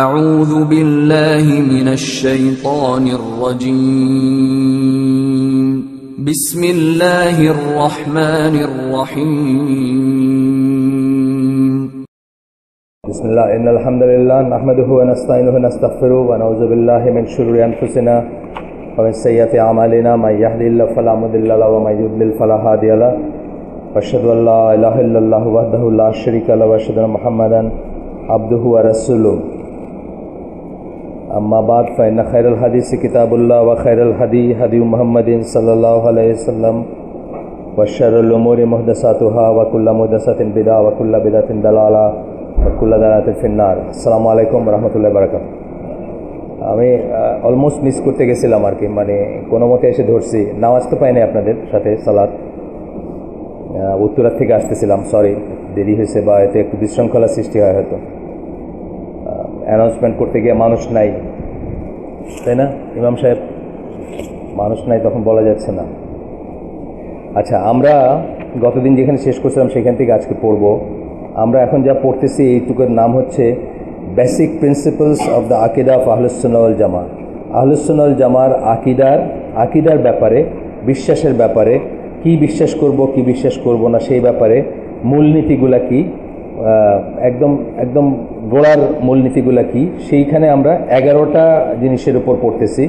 أعوذ بالله من الشيطان الرجيم بسم الله الرحمن الرحيم بسم الله إن الحمد لله نحمده ونستعينه ونستغفره ونعوذ بالله من شرور أنفسنا ومن سيئات أعمالنا من يهده الله فلا مضل له ومن يضلل فلا هادي له وأشهد أن لا إله إلا الله وحده لا شريك له وأشهد أن محمدا عبده ورسوله أما بعد فإن خير الحديث كتاب الله وخير الهدي هدي محمد صلى الله عليه وسلم وشر الأمور محدثاتها وكل محدثة بدعة وكل بدعة ضلالة وكل ضلالة في النار السلام عليكم ورحمة الله وبركاته আমি almost miss করতে গেছিলাম আর কি, মানে কোনো মতে এসে ধরছি। নামাজ তো পাইনি আপনাদের সাথে, সালাত উত্তরার থেকে আসতেছিলাম, সরি দেরি হয়েছে বা এতে একটু বিশৃঙ্খলা সৃষ্টি হয় হয়তো। অ্যানাউন্সমেন্ট করতে গিয়ে মানুষ নাই, তাই না ইমাম সাহেব? মানুষ নাই তখন বলা যাচ্ছে না। আচ্ছা, আমরা গতদিন যেখানে শেষ করছিলাম সেখান থেকে আজকে পড়ব। আমরা এখন যা পড়তেছি এইটুকুর নাম হচ্ছে বেসিক প্রিন্সিপালস অফ দ্য আকিদা অফ আহলুস সুন্নাহ ওয়াল জামাত। আহলুস সুন্নাহ ওয়াল জামার আকিদার ব্যাপারে, বিশ্বাসের ব্যাপারে, কি বিশ্বাস করব কি বিশ্বাস করব না সেই ব্যাপারে মূলনীতিগুলা কি, একদম গোড়ার মূলনীতিগুলা কি, সেইখানে আমরা 11টা জিনিসের উপর পড়তেছি।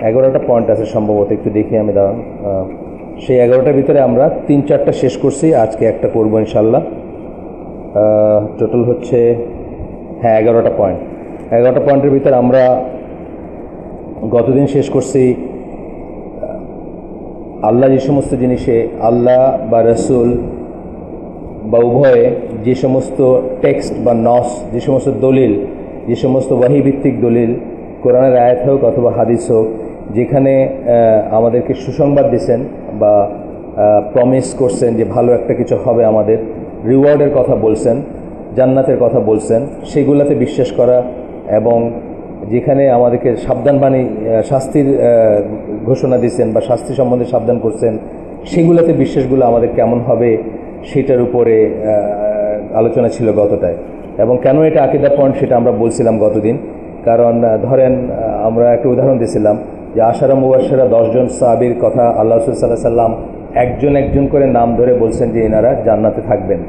11টা পয়েন্ট আছে সম্ভবত, একটু দেখি আমি, দাঁড়ান। সেই 11টার ভিতরে আমরা 3-4টা শেষ করছি, আজকে একটা করবো ইনশাল্লাহ। টোটাল হচ্ছে 11টা পয়েন্ট। 11টা পয়েন্টের ভিতরে আমরা গতদিন শেষ করছি আল্লাহ যে সমস্ত জিনিসে, আল্লাহ বা রসুল বা উভয়ে যে সমস্ত টেক্সট বা নস, যে সমস্ত দলিল, যে সমস্ত ওয়াহিভিত্তিক দলিল, কোরআনের আয়াত হোক অথবা হাদিস হোক, যেখানে আমাদেরকে সুসংবাদ দিয়েছেন বা প্রমিস করছেন যে ভালো একটা কিছু হবে, আমাদের রিওয়ার্ডের কথা বলছেন, জান্নাতের কথা বলছেন, সেগুলোতে বিশ্বাস করা, এবং যেখানে আমাদেরকে সাবধানবাণী, শাস্তির ঘোষণা দিয়েছেন বা শাস্তি সম্বন্ধে সাবধান করছেন, সেগুলোতে বিশ্বাসগুলো আমাদের কেমন হবে সেটার উপরে আলোচনা ছিল গতটায়। এবং কেন এটা আকিদা পয়েন্ট সেটা আমরা বলছিলাম গতদিন। কারণ ধরেন আমরা একটা উদাহরণ দিয়েছিলাম যে আশারা মুবাশশিরা 10 জন সাহাবীর কথা আল্লাহ রাসূল সাল্লাল্লাহু আলাইহি সাল্লাম একজন একজন করে নাম ধরে বলছেন যে এনারা জান্নাতে থাকবেন।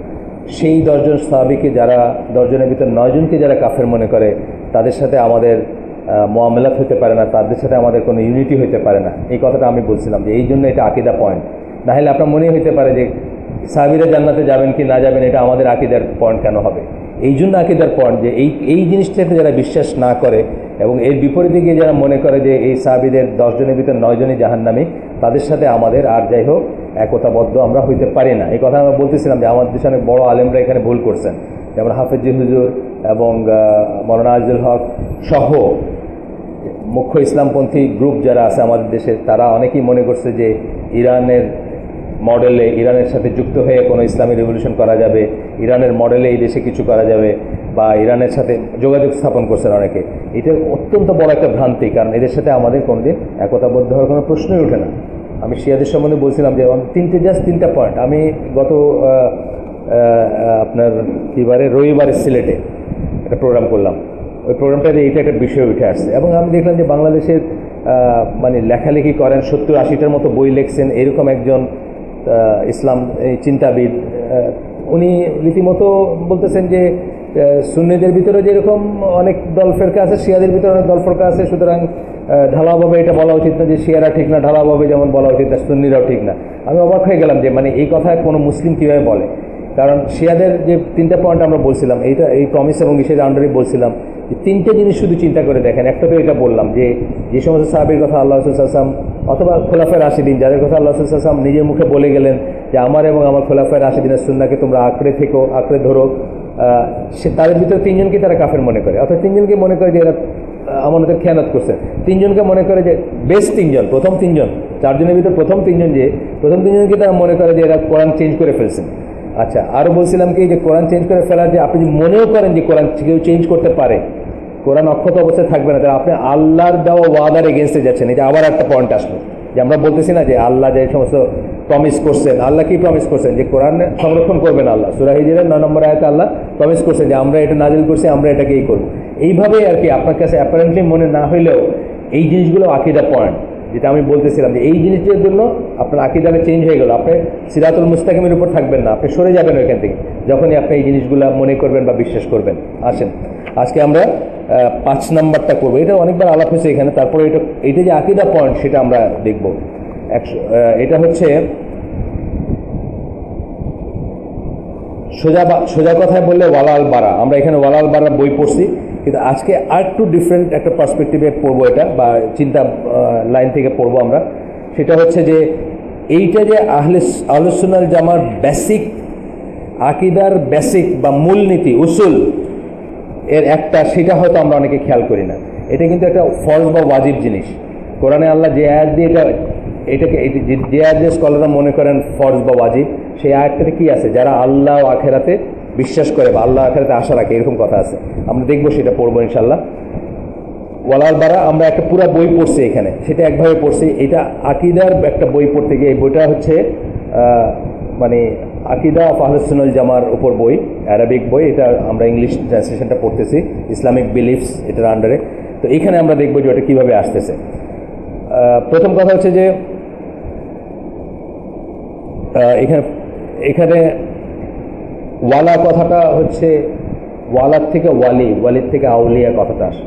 সেই 10 জন সাহাবীকে, যারা 10 জনের ভিতর 9 জনকে যারা কাফের মনে করে, তাদের সাথে আমাদের মুআমালাত হতে পারে না, তাদের সাথে আমাদের কোনো ইউনিটি হতে পারে না। এই কথাটা আমি বলছিলাম যে এই জন্য এটা আকিদা পয়েন্ট। না হলে আপনার মনে হতে পারে যে সাহাবীরা জান্নাতে যাবেন কি না যাবেন, এটা আমাদের আকিদার পয়েন্ট কেন হবে? এই জন্য আকিদার পয়েন্ট যে এই জিনিসটাতে যারা বিশ্বাস না করে এবং এর বিপরীতে গিয়ে যারা মনে করে যে এই সাহাবীদের 10 জনের ভিতর 9 জনই জাহান্নামী, তাদের সাথে আমাদের আর যাই হোক একতাবদ্ধ আমরা হইতে পারি না। এই কথা আমরা বলতেছিলাম যে আমাদের দেশে অনেক বড় আলেমরা এখানে ভুল করছেন, যেমন হাফেজ হুজুর এবং মৌলানা আজিজুল হক সহ মুখ্য ইসলামপন্থী গ্রুপ যারা আছে আমাদের দেশে, তারা অনেকেই মনে করছে যে ইরানের মডেলে, ইরানের সাথে যুক্ত হয়ে কোনো ইসলামী রেভলিউশন করা যাবে, ইরানের মডেলে এই দেশে কিছু করা যাবে, বা ইরানের সাথে যোগাযোগ স্থাপন করছেন অনেকে। এটা অত্যন্ত বড় একটা ভ্রান্তি, কারণ এদের সাথে আমাদের কোনোদিন একতাবদ্ধ হওয়ার কোনো প্রশ্নই ওঠে না। আমি শিয়াদের সম্বন্ধে বলছিলাম যে তিনটা পয়েন্ট আমি গত আপনার রবিবারে সিলেটে একটা প্রোগ্রাম করলাম। ওই প্রোগ্রামটাতে এইটা একটা বিষয় উঠে আসছে, এবং আমি দেখলাম যে বাংলাদেশের মানে লেখালেখি করেন, 70-80টার মতো বই লিখছেন এরকম একজন ইসলাম চিন্তাবিদ, উনি রীতিমতো বলতেছেন যে সুন্নিদের ভিতরে যেরকম অনেক দল ফেরকা আছে, শিয়াদের ভিতরে অনেক দল ফেরকা আছে, সুতরাং ঢালাওভাবে এটা বলা উচিত না যে শিয়ারা ঠিক না, ঢালাওভাবে যেমন বলা উচিত না সুন্নিরাও ঠিক না। আমি অবাক হয়ে গেলাম যে মানে এই কথা কোনো মুসলিম কীভাবে বলে। কারণ শিয়াদের যে 3টা পয়েন্ট আমরা বলছিলাম, এই প্রমিস এবং ইসের আন্ডারে বলছিলাম যে 3টে জিনিস শুধু চিন্তা করে দেখেন। একটা তো এটা বললাম যে যে সমস্ত সাহাবীর কথা আল্লাহ রাসূল সাল্লাল্লাহু আলাইহি ওয়াসাল্লাম অথবা খোলাফায়ে রাশিদিন, যাদের কথা আল্লাহ রাসূল সাল্লাল্লাহু আলাইহি ওয়াসাল্লাম নিজের মুখে বলে গেলেন যে আমার এবং আমার খোলাফায়ে রাশিদিনের সুন্নাহকে তোমরা আঁকড়ে ধরো, তাদের ভিতরে 3 জনকে তারা কাফের মনে করে, অর্থাৎ 3 জনকে মনে করে যে এরা আমাদের খেয়ানত করছে। 3 জনকে মনে করে যে বেস্ট 3 জন, প্রথম 3 জন, 4 জনের ভিতরে প্রথম 3 জন, যে প্রথম 3 জনকে তারা মনে করে যে এরা কোরআন চেঞ্জ করে ফেলছেন। আচ্ছা, আরও বলছিলাম কি যে কোরআন চেঞ্জ করে ফেলার যে আপনি মনেও করেন যে কোরআন কেউ চেঞ্জ করতে পারে, কোরআন অক্ষত অবস্থায় থাকবে না, তাহলে আপনি আল্লাহর দেওয়া ওয়াদার এগেনস্টে যাচ্ছেন। এটা আবার একটা পয়েন্ট আসলো যে আমরা বলতেছি না যে আল্লাহ যে সমস্ত প্রমিস করছেন, আল্লাহ কি প্রমিস করছেন যে কোরআন সংরক্ষণ করবেন। আল্লাহ সূরা হিজরের 9 নম্বর আয়াতে আল্লাহ প্রমিস করছেন যে আমরা এটা নাজিল করছি, আমরা এটাকেই করব। এইভাবে আর কি আপনার কাছে অ্যাপারেন্টলি মনে না হইলেও এই জিনিসগুলো আকীদা পয়েন্ট, যেটা আমি বলতেছিলাম যে এই জিনিসটার জন্য আপনার আকীদাটা চেঞ্জ হয়ে গেল, আপনি সিরাতুল মুস্তাকিমের উপর থাকবেন না, আপনি সরে যাবেন ওইখান থেকে যখনই আপনি এই জিনিসগুলো মনে করবেন বা বিশ্বাস করবেন। আসেন আজকে আমরা 5 নাম্বারটা করবো, এটা অনেকবার আলাপ হয়েছে এখানে, তারপরে এটা যে আকীদা পয়েন্ট সেটা আমরা দেখব। এটা হচ্ছে সোজা কথায় বললে ওয়ালাল বারা, আমরা এখানে ওয়ালাল বারা বই পড়ছি, কিন্তু আজকে আর একটু ডিফারেন্ট একটা পার্সপেক্টিভে পড়বো এটা, বা চিন্তা লাইন থেকে পড়বো আমরা। সেটা হচ্ছে যে এইটা যে আহলুস সুন্নাহ জামার বেসিক আকীদার বেসিক বা মূলনীতি উসুল এর একটা, সেটা হয়তো আমরা অনেকে খেয়াল করি না। এটা কিন্তু একটা ফরজ বা ওয়াজিব জিনিস। কোরআনে আল্লাহ যে আয়াত দিয়ে এটাকে যে আয়াত দিয়ে স্কলাররা মনে করেন ফরজ বা ওয়াজিব, সেই আয়াতটাতে কি আছে? যারা আল্লাহ ও আখেরাতে বিশ্বাস করে বা আল্লাহ আখেরাতে আশা রাখে, এরকম কথা আছে। আমরা দেখবো, সেটা পড়বো ইনশাল্লাহ। ওয়ালাল বারা আমরা একটা পুরো বই পড়ছি এখানে, সেটা একভাবে পড়ছি। এটা আকীদার একটা বই পড়তে গিয়ে, এই বইটা হচ্ছে মানে আকীদা অফ আহলুস সুন্নাহ জামার উপর বই, অ্যারাবিক বই। এটা আমরা ইংলিশ ট্রান্সলেশনটা পড়তেছি, ইসলামিক বিলিফস এটার আন্ডারে। তো এখানে আমরা দেখবো যে ওটা কীভাবে আসতেছে। প্রথম কথা হচ্ছে যে এখানে ওয়ালা কথাটা হচ্ছে ওয়ালার থেকে ওয়ালির থেকে আউলিয়া কথাটা আসে।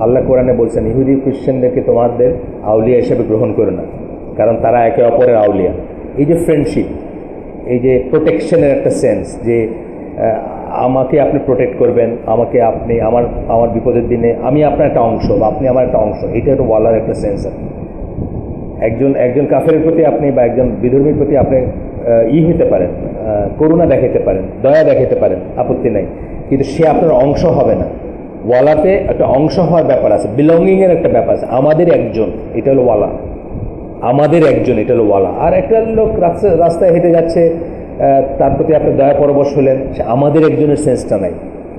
আল্লাহ কোরআনে বলছেন ইহুদি খ্রিস্টানদেরকে তোমাদের আউলিয়া হিসেবে গ্রহণ করো না, কারণ তারা একে অপরের আউলিয়া। এই যে ফ্রেন্ডশিপ, এই যে প্রোটেকশনের একটা সেন্স, যে আমাকে আপনি প্রোটেক্ট করবেন, আমাকে আপনি আমার বিপদের দিনে আমি আপনার একটা অংশ বা আপনি আমার একটা অংশ, এটা একটা ওয়ালার একটা সেন্স। একজন কাফেরের প্রতি আপনি বা একজন বিধর্মীর প্রতি আপনি হতে পারেন, করুণা দেখাতে পারেন, দয়া দেখাতে পারেন, আপত্তি নাই, কিন্তু সে আপনার অংশ হবে না। ওয়ালাতে একটা অংশ হওয়ার ব্যাপার আছে, বিলঙ্গিংয়ের একটা ব্যাপার আছে। আমাদের একজন, এটা হলো ওয়ালা। আমাদের একজন, এটা হলো ওয়ালা। আর একটা লোক রাস্তায় হেঁটে যাচ্ছে, তার প্রতি আপনি দয়া পরবশ হলেন, সে আমাদের একজনের সেন্সটা নাই।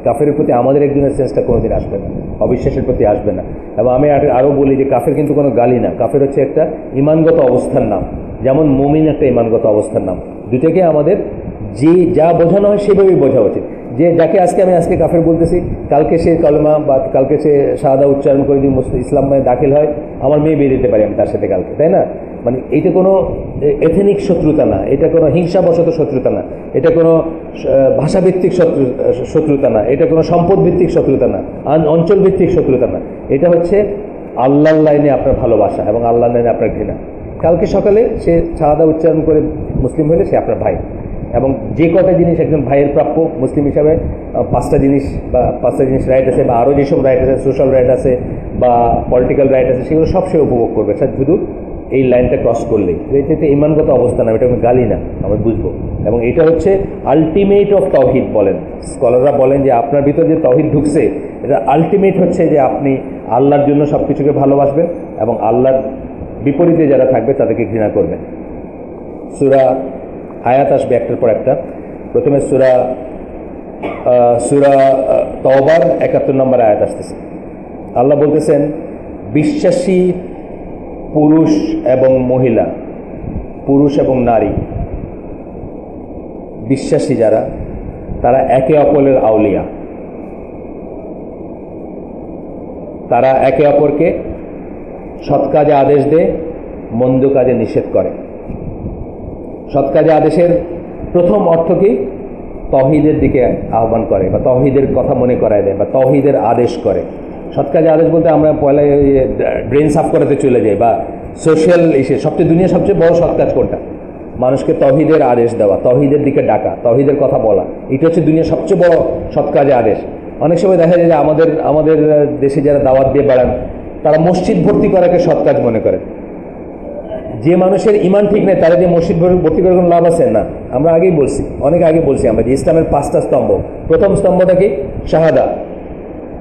কাফের প্রতি আমাদের একজনের সেন্সটা কোনোদিন আসবে না, অবিশ্বাসের প্রতি আসবে না। এবং আমি আরও বলি যে কাফের কিন্তু কোনো গালি না, কাফের হচ্ছে একটা ইমানগত অবস্থার নাম, যেমন মুমিন একটা ইমানগত অবস্থার নাম। দুটোকে আমাদের যা বোঝানো হয় সেভাবেই বোঝা উচিত। যে যাকে আমি আজকে কাফের বলতেছি, কালকে সে কলমা বা কালকে সে শাহাদা উচ্চারণ করে দিয়ে ইসলামে দাখিল হয়, আমার মেয়ে বিয়ে দিতে পারি আমি তার সাথে কালকে, তাই না? মানে এটা কোনো এথেনিক শত্রুতা না, এটা কোনো হিংসাবশত শত্রুতা না, এটা কোনো ভাষাভিত্তিক শত্রুতা না, এটা কোনো সম্পদভিত্তিক শত্রুতা না, অঞ্চলভিত্তিক শত্রুতা না। এটা হচ্ছে আল্লাহর লাইনে আপনার ভালোবাসা এবং আল্লাহর লাইনে আপনার ঘৃণা। কালকে সকালে সে শাহাদা উচ্চারণ করে মুসলিম হলে সে আপনার ভাই। এবং যে কটা জিনিস একজন ভাইয়ের প্রাপ্য মুসলিম হিসাবে, 5টা জিনিস রাইট আছে, বা আরও যেসব রাইট আছে, সোশ্যাল রাইট আছে বা পলিটিক্যাল রাইট আছে, সেগুলো সব সে উপভোগ করবে, শুধু এই লাইনটা ক্রস করলেই। এটা ইমানগত অবস্থা না, এটা কোনো গালি না, আমরা বুঝবো। এবং এটা হচ্ছে আলটিমেট অফ তাওহীদ বলেন স্কলাররা, বলেন যে আপনার ভিতর যে তাওহীদ ঢুকছে, এটা আলটিমেট হচ্ছে যে আপনি আল্লাহর জন্য সব কিছুকে ভালোবাসবেন এবং আল্লাহর বিপরীতে যারা থাকবে তাদেরকে ঘৃণা করবেন। সূরা আয়াত আসবে একটার পর একটা। প্রথমে সূরা তওবার 71 নম্বর আয়াত আসতেছে। আল্লাহ বলতেছেন, বিশ্বাসী পুরুষ এবং মহিলা, পুরুষ এবং নারী, বিশ্বাসী যারা, তারা একে অপরের আউলিয়া। তারা একে অপরকে সৎ কাজে আদেশ দেয়, মন্দ কাজে নিষেধ করে। সৎ কাজে আদেশের প্রথম অর্থ কি? তাওহীদের দিকে আহ্বান করে বা তাওহীদের কথা মনে করায় দেয় বা তাওহীদের আদেশ করে। সৎ কাজে আদেশ বলতে আমরা পয়লা ব্রেন সাফ করাতে চলে যাই, বা সোশ্যাল দুনিয়া সবচেয়ে বড় সৎ কাজ কোনটা? মানুষকে তাওহীদের আদেশ দেওয়া, তাওহীদের দিকে ডাকা, তাওহীদের কথা বলা, এটা হচ্ছে দুনিয়ার সবচেয়ে বড় সৎ কাজে আদেশ। অনেক সময় দেখা যায় যে আমাদের দেশে যারা দাওয়াত দিয়ে বেড়ান, তারা মসজিদ ভর্তি করাকে সৎ কাজ মনে করে। যে মানুষের ইমান ঠিক নেই, তারা যে মসজিদ ভর্তি করে কোনো লাভ আছে না। আমরা অনেক আগে বলছি আমরা যে ইসলামের 5টা স্তম্ভ। প্রথম স্তম্ভটা কি? শাহাদা,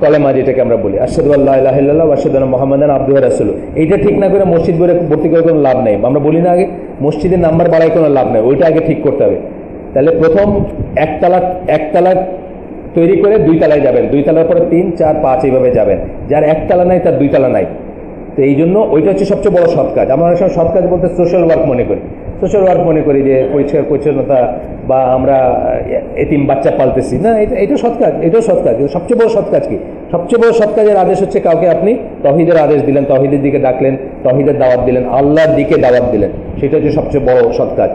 কলেমা, যেটাকে আমরা বলি আশহাদু আল্লা ইলাহা ইল্লাল্লাহ ওয়া আশহাদু আন্না মুহাম্মাদান আবদুহু ওয়া রাসূলুহু। এইটা ঠিক না করে মসজিদ ভর্তি করে কোনো লাভ নেই। আমরা বলি না আগে মসজিদের নাম্বার বাড়ায় কোনো লাভ নেই, ওইটা আগে ঠিক করতে হবে। তাহলে প্রথম একতলা তৈরি করে 2 তলায় যাবেন, 2 তলার পরে 3, 4, 5 এইভাবে যাবেন। যার 1 তলা নাই তার 2 তলা নাই। তো এই জন্য ওইটা হচ্ছে সবচেয়ে বড় সৎ কাজ। আমরা অনেক সময় সৎ কাজ বলতে সোশ্যাল ওয়ার্ক মনে করি, যে পরিষ্কার পরিচ্ছন্নতা বা আমরা এতিম বাচ্চা পালতেছি না, এটা সৎ কাজ, এটাও সৎ কাজ। কিন্তু সবচেয়ে বড় সৎ কাজ কি? সবচেয়ে বড় সৎ কাজের আদেশ হচ্ছে কাউকে আপনি তৌহিদের আদেশ দিলেন, তৌহিদের দিকে ডাকলেন, তৌহিদের দাওয়াত দিলেন, আল্লাহর দিকে দাওয়াত দিলেন, সেটা হচ্ছে সবচেয়ে বড় সৎ কাজ।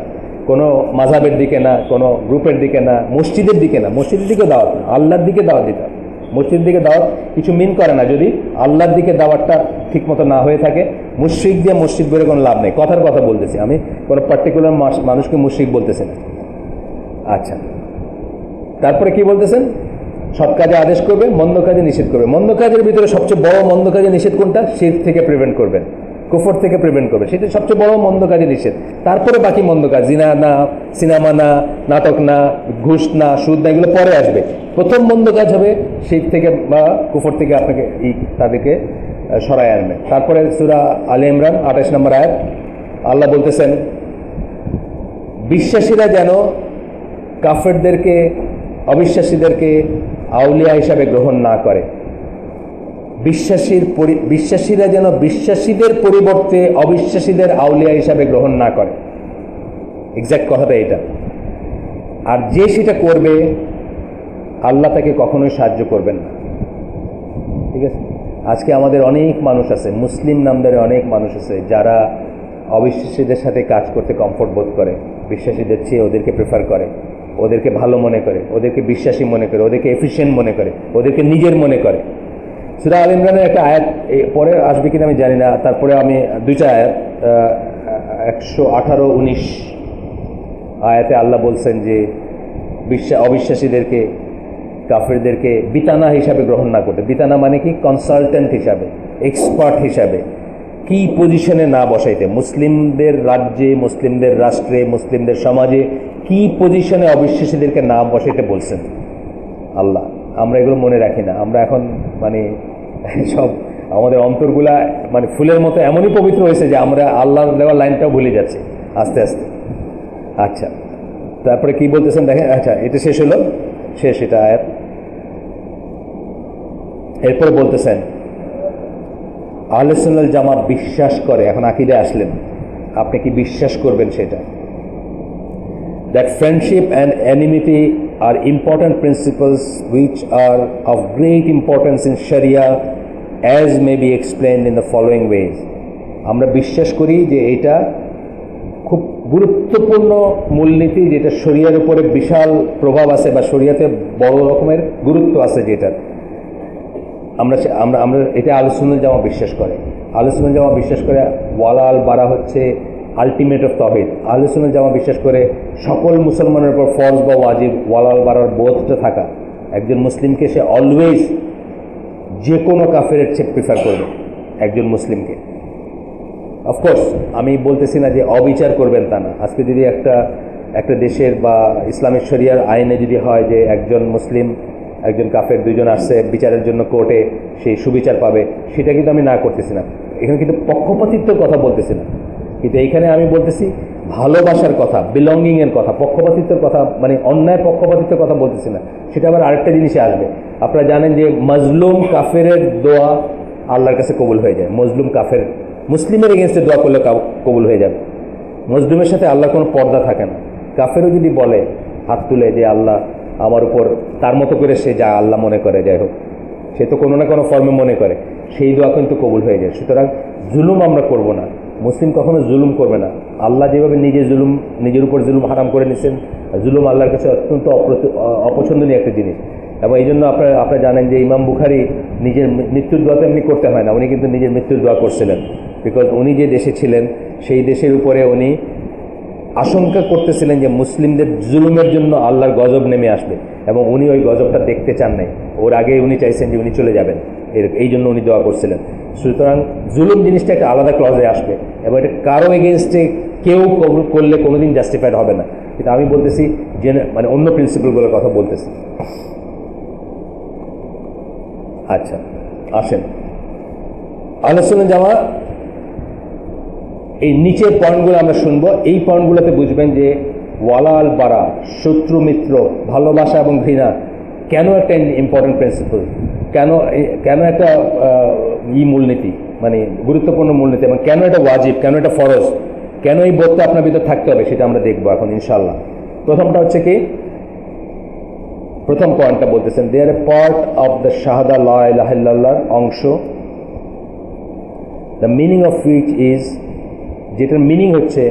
কোনো মাযহাবের দিকে না, কোনো গ্রুপের দিকে না, মসজিদের দিকে না, মসজিদের দিকে দাওয়াত না, আল্লাহর দিকে দাওয়াত দিতে হবে। মসজিদের দিকে দাওয়াত কিছু মিন করে না যদি আল্লাহর দিকে দাওয়াতটা ঠিক মতো না হয়ে থাকে। মুশরিক দিয়ে মসজিদ বলে কোনো লাভ নেই, কথার কথা বলতেছি আমি, কোনো পার্টিকুলার মানুষকে মুশরিক বলতেছি না। আচ্ছা, তারপরে কি বলতেছেন? সৎ কাজে আদেশ করবে, মন্দ কাজে নিষেধ করবে। মন্দ কাজের ভিতরে সবচেয়ে বড় মন্দ কাজে নিষেধ কোনটা? শিরক থেকে প্রিভেন্ট করবেন, কুফর থেকে প্রিভেন্ট করবে, সেটা সবচেয়ে বড় মন্দ কাজে নিষেধ। তারপরে বাকি মন্দ কাজ, জিনা না, সিনেমা না, নাটক না, ঘুষ না, সুদ না, এগুলো পরে আসবে। প্রথম মন্দ কাজ হবে শিরক থেকে বা কুফর থেকে আপনাকে তাদেরকে সরায় আনবে। তারপরে সূরা আলে ইমরান 28 নম্বর আয়াত, আল্লাহ বলতেছেন বিশ্বাসীরা যেন কাফেরদেরকে, অবিশ্বাসীদেরকে আউলিয়া হিসাবে গ্রহণ না করে। বিশ্বাসীরা যেন বিশ্বাসীদের পরিবর্তে অবিশ্বাসীদের আউলিয়া হিসাবে গ্রহণ না করে। এক্সাক্ট কথাটা এটা। আর যে সেটা করবে আল্লাহ তাকে কখনোই সাহায্য করবেন না। ঠিক আছে? আজকে আমাদের অনেক মানুষ আছে, মুসলিম নামদারে অনেক মানুষ আছে যারা অবিশ্বাসীদের সাথে কাজ করতে কমফোর্ট বোধ করে, বিশ্বাসীদের চেয়ে ওদেরকে প্রেফার করে, ওদেরকে ভালো মনে করে, ওদেরকে বিশ্বাসী মনে করে, ওদেরকে এফিশিয়েন্ট মনে করে, ওদেরকে নিজের মনে করে। সূরা আলে ইমরানের একটা আয়াত পরে আসবে কিনা আমি জানি না, তারপরে আমি দুইটা আয়াত 118-19 আয়াতে আল্লাহ বলছেন যে অবিশ্বাসীদেরকে, কাফেরদেরকে বিতানা হিসাবে গ্রহণ না করতে। বিতানা মানে কি? কনসালটেন্ট হিসাবে, এক্সপার্ট হিসাবে, কি পজিশনে না বসাইতে। মুসলিমদের রাজ্যে, মুসলিমদের রাষ্ট্রে, মুসলিমদের সমাজে কি পজিশনে অবিশ্বাসীদেরকে না বসাইতে বলছেন আল্লাহ। আমরা এগুলো মনে রাখি না। আমরা এখন মানে সব আমাদের অন্তরগুলা মানে ফুলের মতো এমনই পবিত্র হয়েছে যে আমরা আল্লাহর দেওয়া লাইনটাও ভুলে যাচ্ছি আস্তে আস্তে। আচ্ছা, তারপরে কি বলতেছেন দেখেন। আচ্ছা, এটা শেষ হলো, শেষ এটা আয়াত। এরপরে বলতেছেন আহলে সুন্নাত জামাত বিশ্বাস করে, এখন আকীদা আসলেন, আপনি কি বিশ্বাস করবেন সেটা? That friendship and enmity are important principles which are of great importance in Sharia as may be explained in the following ways. আমরা বিশ্বাস করি যে এটা খুব গুরুত্বপূর্ণ মূলনীতি, যেটা শরিয়ার উপরে বিশাল প্রভাব আছে বা শরিয়াতে বড় রকমের গুরুত্ব আছে, যেটা আমরা এটা আহলে সুন্নাত জামাত বিশ্বাস করে। আহলে সুন্নাত জামাত বিশ্বাস করে ওয়ালা আল বারা হচ্ছে আলটিমেট অফ তাওহীদ। আহলে সুন্নাত জামাত বিশ্বাস করে সকল মুসলমানের উপর ফরজ বা ওয়াজিব ওয়ালা আল বারার বোধটা থাকা। একজন মুসলিমকে সে অলওয়েজ যে কোনো কাফেরের চেয়ে প্রিফার করবে একজন মুসলিমকে। অফকোর্স আমি বলতেছি না যে অবিচার করবেন, তা না। আজকে যদি একটা দেশের বা ইসলামিক শরিয়ার আইনে যদি হয় যে একজন মুসলিম একজন কাফের দুইজন আসছে বিচারের জন্য কোর্টে, সেই সুবিচার পাবে, সেটা কিন্তু আমি না করতেছি না। এখানে কিন্তু পক্ষপাতিত্বের কথা বলতেছি না, কিন্তু এইখানে আমি বলতেছি ভালোবাসার কথা, বিলঙ্গিংয়ের কথা। পক্ষপাতিত্বের কথা মানে অন্যায় পক্ষপাতিত্বের কথা বলতেছি না, সেটা আবার আরেকটা জিনিসে আসবে। আপনারা জানেন যে মজলুম কাফেরের দোয়া আল্লাহর কাছে কবুল হয়ে যায়। মজলুম কাফের মুসলিমের এগেনস্টে দোয়া করলে কবুল হয়ে যাবে। মজলুমের সাথে আল্লাহর কোনো পর্দা থাকে না। কাফেরও যদি বলে হাত তুলে যে আল্লাহ আমার উপর, তার মতো করে সে যা আল্লাহ মনে করে, যাই হোক, সে তো কোনো না কোনো ফর্মে মনে করে, সেই দোয়া কিন্তু কবুল হয়ে যায়। সুতরাং জুলুম আমরা করব না, মুসলিম কখনো জুলুম করবে না। আল্লাহ যেভাবে নিজের উপর জুলুম হারাম করে নিয়েছেন, জুলুম আল্লাহর কাছে অত্যন্ত অপছন্দনীয় একটা জিনিস। এবং এই জন্য আপনারা জানেন যে ইমাম বুখারী নিজের মৃত্যুর দোয়া তো এমনি করতে হয় না, উনি কিন্তু নিজের মৃত্যুর দোয়া করছিলেন। বিকজ উনি যে দেশে ছিলেন সেই দেশের উপরে উনি আশঙ্কা করতেছিলেন যে মুসলিমদের জুলুমের জন্য আল্লাহর গজব নেমে আসবে, এবং উনি ওই গজবটা দেখতে চান নাই। ওর আগে উনি চাইছেন যে উনি চলে যাবেন, এই জন্য উনি দোয়া করছিলেন। সুতরাং জুলুম জিনিসটা একটা আলাদা ক্লজে আসবে, এবং এটা কারো এগেনস্টে কেউ করলে কোনোদিন জাস্টিফাইড হবে না। কিন্তু আমি বলতেছি যে মানে অন্য প্রিন্সিপালগুলোর কথা বলতেছি। আচ্ছা, আসেন আহলে সুন্নাত জামাত এই নিচের পয়েন্টগুলো আমরা শুনবো। এই পয়েন্টগুলোতে বুঝবেন যে ওয়ালা আল বারা, শত্রু মিত্র, ভালোবাসা এবং ঘৃণা কেন একটা ইম্পর্টেন্ট প্রিন্সিপাল, কেন একটা মূলনীতি, মানে গুরুত্বপূর্ণ মূলনীতি, এবং কেন এটা ওয়াজিব, কেন এটা ফরজ, কেন এই বোধটা আপনার ভিতরে থাকতে হবে, সেটা আমরা দেখবো এখন ইনশাআল্লাহ। প্রথমটা হচ্ছে কি, প্রথম পয়েন্টটা বলতেছেন, দে আর এ পার্ট অফ দ্য শাহাদা লা ইলাহা ইল্লাল্লাহর অংশ, the meaning of which is, যেটার মিনিং হচ্ছে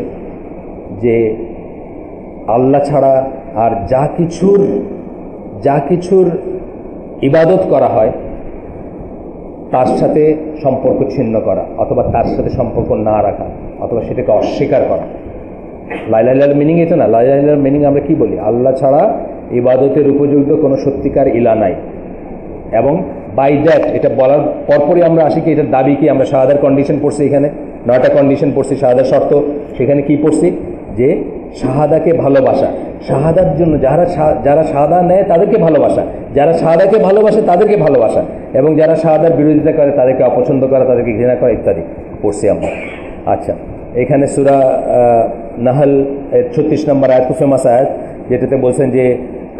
যে আল্লাহ ছাড়া আর যা কিছুর ইবাদত করা হয় তার সাথে সম্পর্ক ছিন্ন করা, অথবা তার সাথে সম্পর্ক না রাখা, অথবা সেটাকে অস্বীকার করা। লা ইলাহা ইল্লাল্লাহর মিনিং এটা না। লা ইলাহা ইল্লাল্লাহর মিনিং আমরা কি বলি? আল্লাহ ছাড়া ইবাদতের উপযুক্ত কোনো সত্যিকার ইলা নাই। এবং বাই দ্যাট, এটা বলার পরপরই আমরা আসি কি এটার দাবি কি? আমরা শাহাদার কন্ডিশন পড়ছি, এখানে 9টা কন্ডিশন পড়ছি, শাহাদার শর্ত। সেখানে কি পড়ছি? যে শাহাদাকে ভালোবাসা, শাহাদার জন্য যারা শাহাদা নেয় তাদেরকে ভালোবাসা, যারা শাহাদাকে ভালোবাসে তাদেরকে ভালোবাসা, এবং যারা শাহাদার বিরোধিতা করে তাদেরকে অপছন্দ করা, তাদেরকে ঘৃণা করা ইত্যাদি পড়ছি আমরা। আচ্ছা, এখানে সূরা নাহল 36 নম্বর আয়াত, খুব ফেমাস আয়াত, যেটাতে বলছেন যে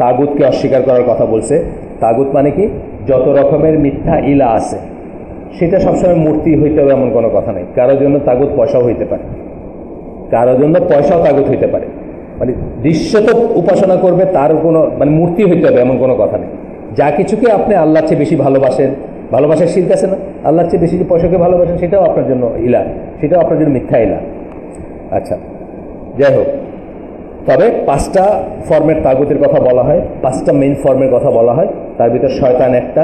তাগুতকে অস্বীকার করার কথা বলছে। তাগুত মানে কি? যত রকমের মিথ্যা ইলা আছে, সেটা সবসময় মূর্তি হইতে হবে এমন কোনো কথা নেই। কারোর জন্য তাগুত পয়সাও হইতে পারে, কারোর জন্য পয়সাও তাগুত হইতে পারে। মানে দৃশ্যত উপাসনা করবে, তার কোনো মানে মূর্তি হইতে হবে এমন কোনো কথা নেই। যা কিছুকে আপনি আল্লাহর চেয়ে বেশি ভালোবাসেন, ভালোবাসার শিরক আছে না? আল্লাহর চেয়ে বেশি যে পয়সাকে ভালোবাসেন, সেটাও আপনার জন্য ইলা, সেটাও আপনার জন্য মিথ্যা ইলা। আচ্ছা, যাই হোক, তবে 5টা ফর্মের তাগুতের কথা বলা হয়, 5টা মেইন ফর্মের কথা বলা হয়। তার ভিতর শয়তান একটা,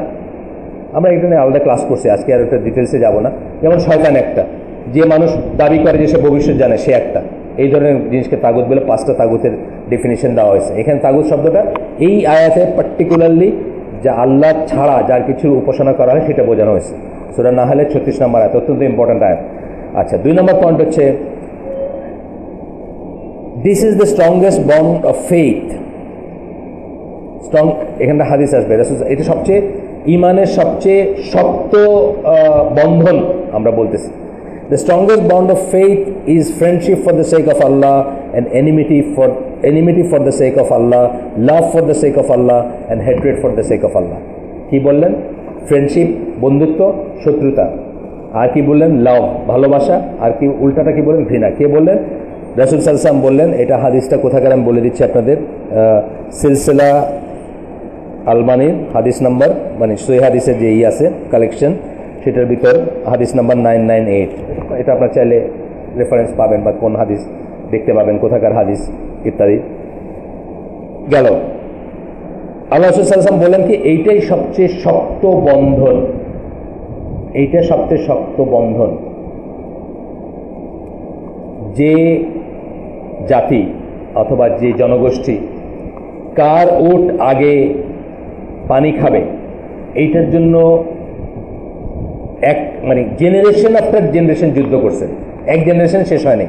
আমরা এটা নিয়ে আলাদা ক্লাস করছি, আজকে আর একটা ডিটেলসে যাব না। যেমন শয়তান একটা, যে মানুষ দাবি করে যে সে ভবিষ্যৎ জানে, সে একটা। এই ধরনের জিনিসকে তাগুত বলে 5টা তাগুতের ডেফিনিশন দেওয়া হয়েছে। এখানে তাগুত শব্দটা এই আয়াতে পার্টিকুলারলি যা আল্লাহ ছাড়া যার কিছু উপাসনা করা হয় সেটা বোঝানো হয়েছে। সূরা নাহলের 36 নম্বর আয়াত, অত্যন্ত ইম্পর্ট্যান্ট আয়াত। আচ্ছা, 2 নম্বর পয়েন্ট হচ্ছে, this is the strongest bond of faith. Strong, এখানটা হাদিস আসবে, এটা সবচেয়ে ইমানের সবচেয়ে শক্ত বন্ধন আমরা বলতেছি। The strongest bond of faith is friendship for the sake of Allah and enmity for the sake of Allah, love for the sake of Allah and hatred for the sake of Allah. কি বললেন? Friendship, বন্ধুত্ব, শত্রুতা। আর কি বললেন? লাভ, ভালোবাসা। আর কি উল্টাটা কি বললেন? ঘৃণা। কে বললেন? রাসূল সাল্লাল্লাহু আলাইহি ওয়াসাল্লাম বললেন। এটা হাদিসটা কোথাকার আমি বলে দিচ্ছি আপনাদের, সিলসিলা আলবানির হাদিস নাম্বার, মানে সহিহ হাদিসের যে আছে কালেকশন, সেটার ভিতর হাদিস নাম্বার 998। এটা আপনার চাইলে রেফারেন্স পাবেন, বা কোন হাদিস দেখতে পাবেন, কোথাকার হাদিস ইত্যাদি। গেল, আল্লাহ রাসূল সাল্লাল্লাহু আলাইহি ওয়াসাল্লাম বলেন কি এইটাই সবচেয়ে শক্ত বন্ধন, এইটা সবচেয়ে শক্ত বন্ধন। যে জাতি অথবা যে জনগোষ্ঠী কার উট আগে পানি খাবে, এইটার জন্য এক মানে জেনারেশন আফটার জেনারেশন যুদ্ধ করছে, এক জেনারেশন শেষ হয়নি।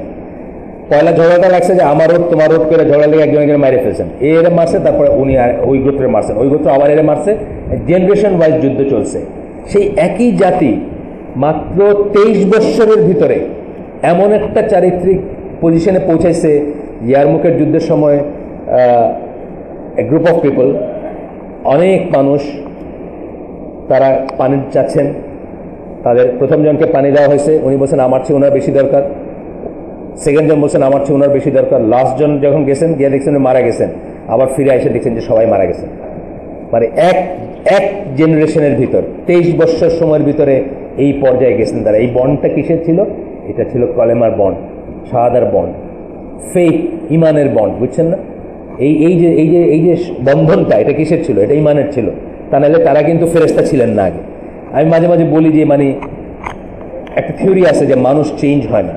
পয়লা ঝগড়াটা লাগছে যে আমার ওট তোমার ওট করে ঝগড়া লেগে একজন একজন মারে ফেলছেন, এরা মারছে, তারপরে উনি ওই গোত্রে মারছেন, ওই গোত্র আবার এরা মারছে, জেনারেশন ওয়াইজ যুদ্ধ চলছে। সেই একই জাতি মাত্র 23 বৎসরের ভিতরে এমন একটা চারিত্রিক পজিশনে পৌঁছাইছে, ইয়ারমুকের যুদ্ধের সময় গ্রুপ অফ পিপল, অনেক মানুষ, তারা পানি চাচ্ছেন, তাদের প্রথম জনকে পানি দেওয়া হয়েছে, উনি বলছেন আমার চেয়ে ওনার বেশি দরকার। সেকেন্ড জন বলছেন আমার চেয়ে ওনার বেশি দরকার। লাস্ট জন যখন গেছেন, গিয়ে দেখছেন মারা গেছেন, আবার ফিরে এসে দেখছেন যে সবাই মারা গেছেন। মানে এক জেনারেশনের ভিতর 23 বৎসর সময়ের ভিতরে এই পর্যায়ে গেছেন তারা। এই বন্ডটা কিসের ছিল? এটা ছিল কলেমার বন্ড, শাহাদার বন্ড, ফেইথ, ইমানের বন্ড, বুঝছেন না? এই যে বন্ধনটা, এটা কিসের ছিল? এটা ইমানের ছিল। তা নাহলে তারা কিন্তু ফেরেশতা ছিলেন না আগে। আমি মাঝে মাঝে বলি যে মানে একটা থিওরি আছে যে মানুষ চেঞ্জ হয় না,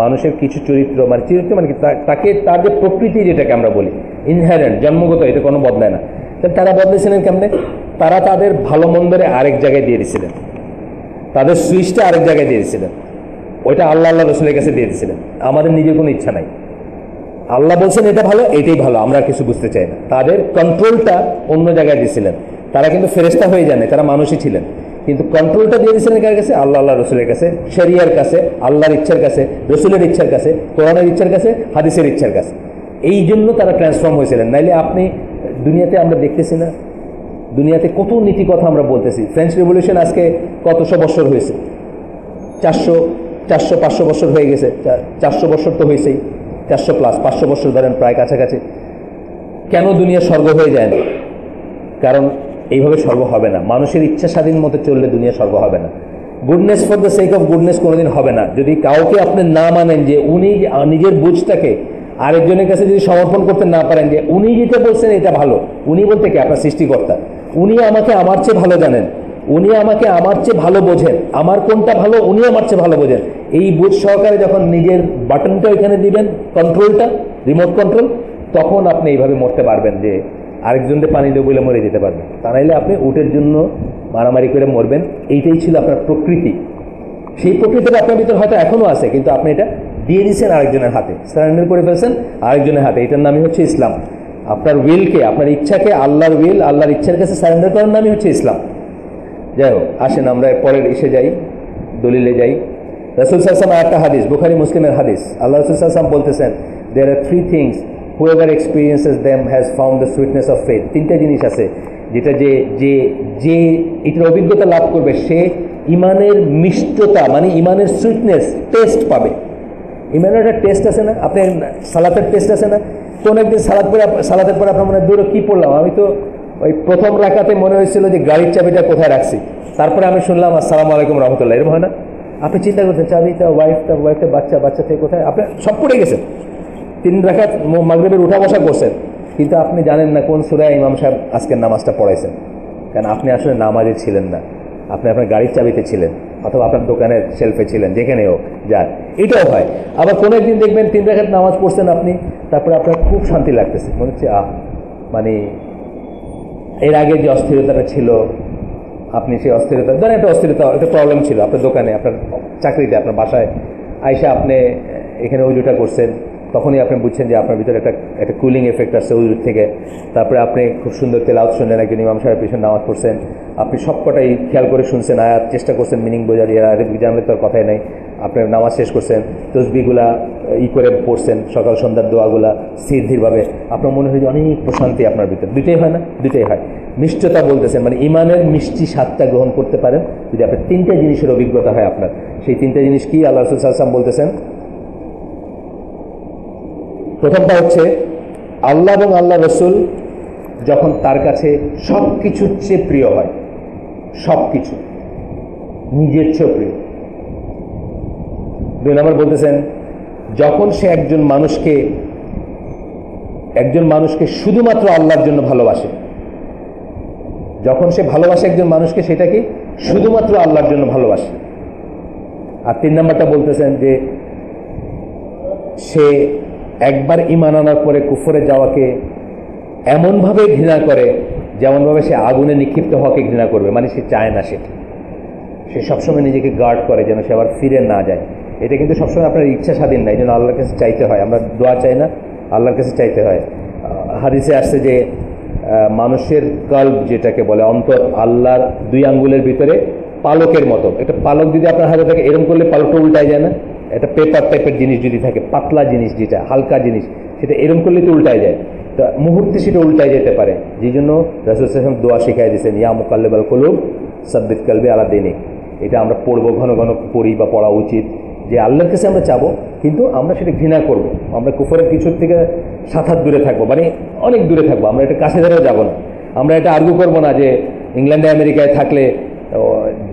মানুষের কিছু চরিত্র মানে কি তাকে তার যে প্রকৃতি, যেটাকে আমরা বলি ইনহেরেন্ট, জন্মগত, এটা কোনো বদলায় না। তাহলে তারা বদলেছিলেন কেমনে? তারা তাদের ভালো মন্দরে আরেক জায়গায় দিয়ে দিয়েছিলেন, তাদের সুইচটা আরেক জায়গায় দিয়ে দিয়েছিলেন, ওইটা আল্লাহ রসুলের কাছে দিয়ে দিয়েছিলেন। আমাদের নিজের কোনো ইচ্ছা নাই, আল্লাহ বলছেন এটা ভালো, এটাই ভালো, আমরা কিছু বুঝতে চাই না। তাদের কন্ট্রোলটা অন্য জায়গায় দিয়েছিলেন। তারা কিন্তু ফেরেশতা হয়ে যান, তারা মানুষই ছিলেন, কিন্তু কন্ট্রোলটা দিয়ে দিয়েছিলেন কার কাছে? আল্লাহ রসুলের কাছে, শরিয়ার কাছে, আল্লাহর ইচ্ছার কাছে, রসুলের ইচ্ছার কাছে, কোরআনের ইচ্ছার কাছে, হাদিসের ইচ্ছার কাছে। এই জন্য তারা ট্রান্সফর্ম হয়েছিলেন। নাইলে আপনি দুনিয়াতে আমরা দেখতেছি না, দুনিয়াতে কত নীতি কথা আমরা বলতেছি। ফ্রেঞ্চ রেভলিউশন আজকে কতশো বছর হয়েছে, 400-500 বছর হয়ে গেছে। 400 বছর তো হয়েছেই, 400+, 500 বছর ধরেন প্রায় কাছাকাছি। কেন দুনিয়া স্বর্গ হয়ে যায় না? কারণ এইভাবে স্বর্গ হবে না। মানুষের ইচ্ছা স্বাধীন মতো চললে দুনিয়া স্বর্গ হবে না। Goodness for the sake of goodness কোনোদিন হবে না। যদি কাউকে আপনি না মানেন যে উনি নিজের বুঝটাকে আরেকজনের কাছে যদি সমর্পণ করতে না পারেন, যে উনি যেটা বলছেন এটা ভালো, উনি বলতে কি আপনার সৃষ্টিকর্তা, উনি আমাকে আমার চেয়ে ভালো জানেন, উনি আমাকে আমার চেয়ে ভালো বোঝেন, আমার কোনটা ভালো উনি আমার চেয়ে ভালো বোঝেন, এই বুঝ সহকারে যখন নিজের বাটনটা এখানে দিবেন, কন্ট্রোলটা, রিমোট কন্ট্রোল, তখন আপনি এইভাবে মরতে পারবেন যে আরেকজনকে পানি দিয়ে বলে মরে যেতে পারবেন। তা নাইলে আপনি উটের জন্য মারামারি করে মরবেন। এইটাই ছিল আপনার প্রকৃতি। সেই প্রকৃতিটা আপনার ভিতরে হয়তো এখনো আছে, কিন্তু আপনি এটা দিয়ে দিচ্ছেন আরেকজনের হাতে, সারেন্ডার করে ফেলছেন আরেকজনের হাতে। এটার নামই হচ্ছে ইসলাম। আপনার উইলকে, আপনার ইচ্ছাকে আল্লাহর উইল, আল্লাহর ইচ্ছার কাছে সারেন্ডার করার নামই হচ্ছে ইসলাম। যাই হোক, আসেন আমরা পরের ইসে যাই, দলিলে যাই। রাসূল সাল্লাল্লাহু আলাইহি ওয়াসাল্লাম একটা হাদিস, বুখারী মুসলিমের হাদিস, আল্লাহ রাসূল সাল্লাল্লাহু আলাইহি ওয়াসাল্লাম বলতেছেন, there are three things whoever experiences them has found the sweetness of faith. তিনটা জিনিস আছে যেটা যে যে যে এটার অভিজ্ঞতা লাভ করবে সে ইমানের মিষ্টতা, মানে ইমানের সুইটনেস টেস্ট পাবে। ইমানের একটা টেস্ট আছে না, আপনি সালাতের টেস্ট আছে না, কোন একদিন সালাতের পরে আপনার মনে দূরে কি পড়লাম, আমি তো ওই প্রথম রাকাতে মনে হয়েছিল যে গাড়ির চাবিটা কোথায় রাখছি, তারপরে আমি শুনলাম আসসালামু আলাইকুম রহমতুল্লাহ, এরকম হয় না? আপনি চিন্তা করতেন চাবিটা, ওয়াইফটা বাচ্চা থেকে কোথায়, আপনার সব পড়ে গেছে। 3 রাকাত মাগরিবের উঠা বসা করছেন, কিন্তু আপনি জানেন না কোন সূরায় ইমাম সাহেব আজকের নামাজটা পড়াইছেন, কারণ আপনি আসলে নামাজে ছিলেন না, আপনি আপনার গাড়ির চাবিতে ছিলেন, অথবা আপনার দোকানের শেলফে ছিলেন, যেখানে হোক যান। এটাও হয়। আবার কোনো একদিন দেখবেন 3 রাকাত নামাজ পড়ছেন আপনি, তারপরে আপনার খুব শান্তি লাগতেছে, মনে হচ্ছে মানে এর আগে যে অস্থিরতাটা ছিল, আপনি সেই অস্থিরতা, ধরেন একটা প্রবলেম ছিল আপনার দোকানে, আপনার চাকরিতে, আপনার বাসায় আইসা আপনি এখানে উজুটা করছেন, তখনই আপনি বুঝছেন যে আপনার ভিতরে একটা কুলিং এফেক্ট আসছে উজুর থেকে। তারপরে আপনি খুব সুন্দর তেলাওয়াত শুনলেন, একজন ইমাম সাহেবের পিছনে নামাজ পড়ছেন, আপনি সবকটাই খেয়াল করে শুনছেন, আয়াত চেষ্টা করছেন মিনিং বোঝার, জানলে তো কথাই নাই, আপনার নামাজ শেষ করছেন, তসবিহগুলা করে পড়ছেন, সকাল সন্ধ্যার দোয়াগুলা স্থিরভাবে, আপনার মনে হয় যে অনেক প্রশান্তি আপনার ভিতরে। দুইটাই হয় না? দুইটাই হয়। মিষ্টতা বলতেছেন, মানে ইমানের মিষ্টি স্বাদটা গ্রহণ করতে পারেন যদি আপনার 3টা জিনিসের অভিজ্ঞতা হয় আপনার। সেই 3টা জিনিস কি আল্লাহ রাসূল সাল্লাল্লাহু আলাইহি ওয়াসাল্লাম বলতেছেন? প্রথমটা হচ্ছে আল্লাহ এবং আল্লাহ রসুল যখন তার কাছে সব কিছুর চেয়ে প্রিয় হয়, সব কিছু নিজের চেয়ে প্রিয়। 2 নম্বর বলতেছেন, যখন সে একজন মানুষকে শুধুমাত্র আল্লাহর জন্য ভালোবাসে, যখন সে ভালোবাসে একজন মানুষকে, সেটা কি শুধুমাত্র আল্লাহর জন্য ভালোবাসে। আর 3 নম্বরটা বলতেছেন যে সে একবার ঈমান আনার পরে কুফরে যাওয়াকে এমনভাবে ঘৃণা করে যেমনভাবে সে আগুনে নিক্ষিপ্ত হওয়াকে ঘৃণা করবে, মানে সে চায় না, সে সবসময় নিজেকে গার্ড করে যেন সে আবার ফিরে না যায়। এটা কিন্তু সবসময় আপনার ইচ্ছা স্বাধীন না, এই জন্য আল্লাহর কাছে চাইতে হয়। আমরা দোয়া চাই না, আল্লাহর কাছে চাইতে হয়। হাদিসে আসছে যে মানুষের কল্ব, যেটাকে বলে অন্তর, আল্লাহর 2 আঙ্গুলের ভিতরে পালকের মতো। একটা পালক যদি আপনার হাতে থাকে, এরকম করলে পালকটা উল্টায় যায় না? একটা পেপার টাইপের জিনিস যদি থাকে, পাতলা জিনিস, যেটা হালকা জিনিস, সেটা এরকম করলে তো উল্টায় যায়, তো মুহূর্তে সেটা উল্টায় যেতে পারে। যেই জন্য রাসূল সাল্লাল্লাহু আলাইহি ওয়াসাল্লাম দোয়া শিখাই দিয়েছেন, ইয়া মুকাল্লিবাল কুলুব সাব্বিত কলবি আলা দীনিক। এটা আমরা পড়বো, ঘন ঘন পড়ি বা পড়া উচিত, যে আল্লাহর কাছে আমরা চাবো, কিন্তু আমরা সেটা ঘৃণা করবো। আমরা কুফরের কিছুর থেকে 7 হাত দূরে থাকবো, মানে অনেক দূরে থাকবো, আমরা এটা কাছে ধরেও যাবো না। আমরা এটা আর্গু করবো না যে ইংল্যান্ডে আমেরিকায় থাকলে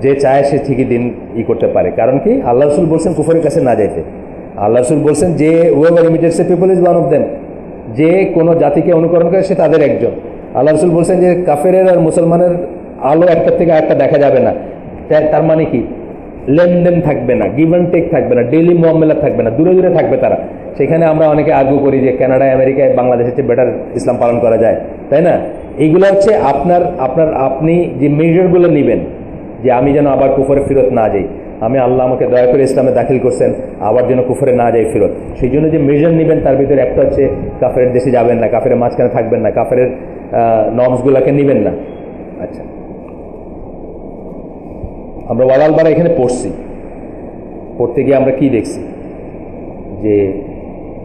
যে চায় সে ঠিকই দিন করতে পারে। কারণ কি? আল্লাহ রাসূল বলছেন কুফরের কাছে না যাইতে। আল্লাহ রাসূল বলছেন যে whoever imitates a people is one of them, যে কোনো জাতিকে অনুকরণ করে সে তাদের একজন। আল্লাহ রাসূল বলছেন যে কাফেরের আর মুসলমানের আলো একটা থেকে আরেকটা দেখা যাবে না। তার মানে কি? লেনদেন থাকবে না, গিভ অ্যান্ড টেক থাকবে না, ডেইলি মুআমালা থাকবে না, দূরে দূরে থাকবে তারা। সেখানে আমরা অনেকে আর্গু করি যে কানাডায়, আমেরিকায়, বাংলাদেশের চেয়ে বেটার ইসলাম পালন করা যায়, তাই না? এইগুলো হচ্ছে আপনি যে মেজারগুলো নেবেন, যে আমি যেন আবার কুফরে ফেরত না যাই, আমি আল্লাহ আমাকে দয়া করে ইসলামে দাখিল করছেন, আবার যেন কুফরে না যাই ফেরত, সেই জন্য যে মেজার নেবেন তার ভিতরে একটা হচ্ছে কাফেরের দেশে যাবেন না, কাফেরের মাঝখানে থাকবেন না, কাফেরের নর্মসগুলোকে নেবেন না। আচ্ছা, আমরা ওয়ালালবারা এখানে পড়তে গিয়ে আমরা কি দেখছি? যে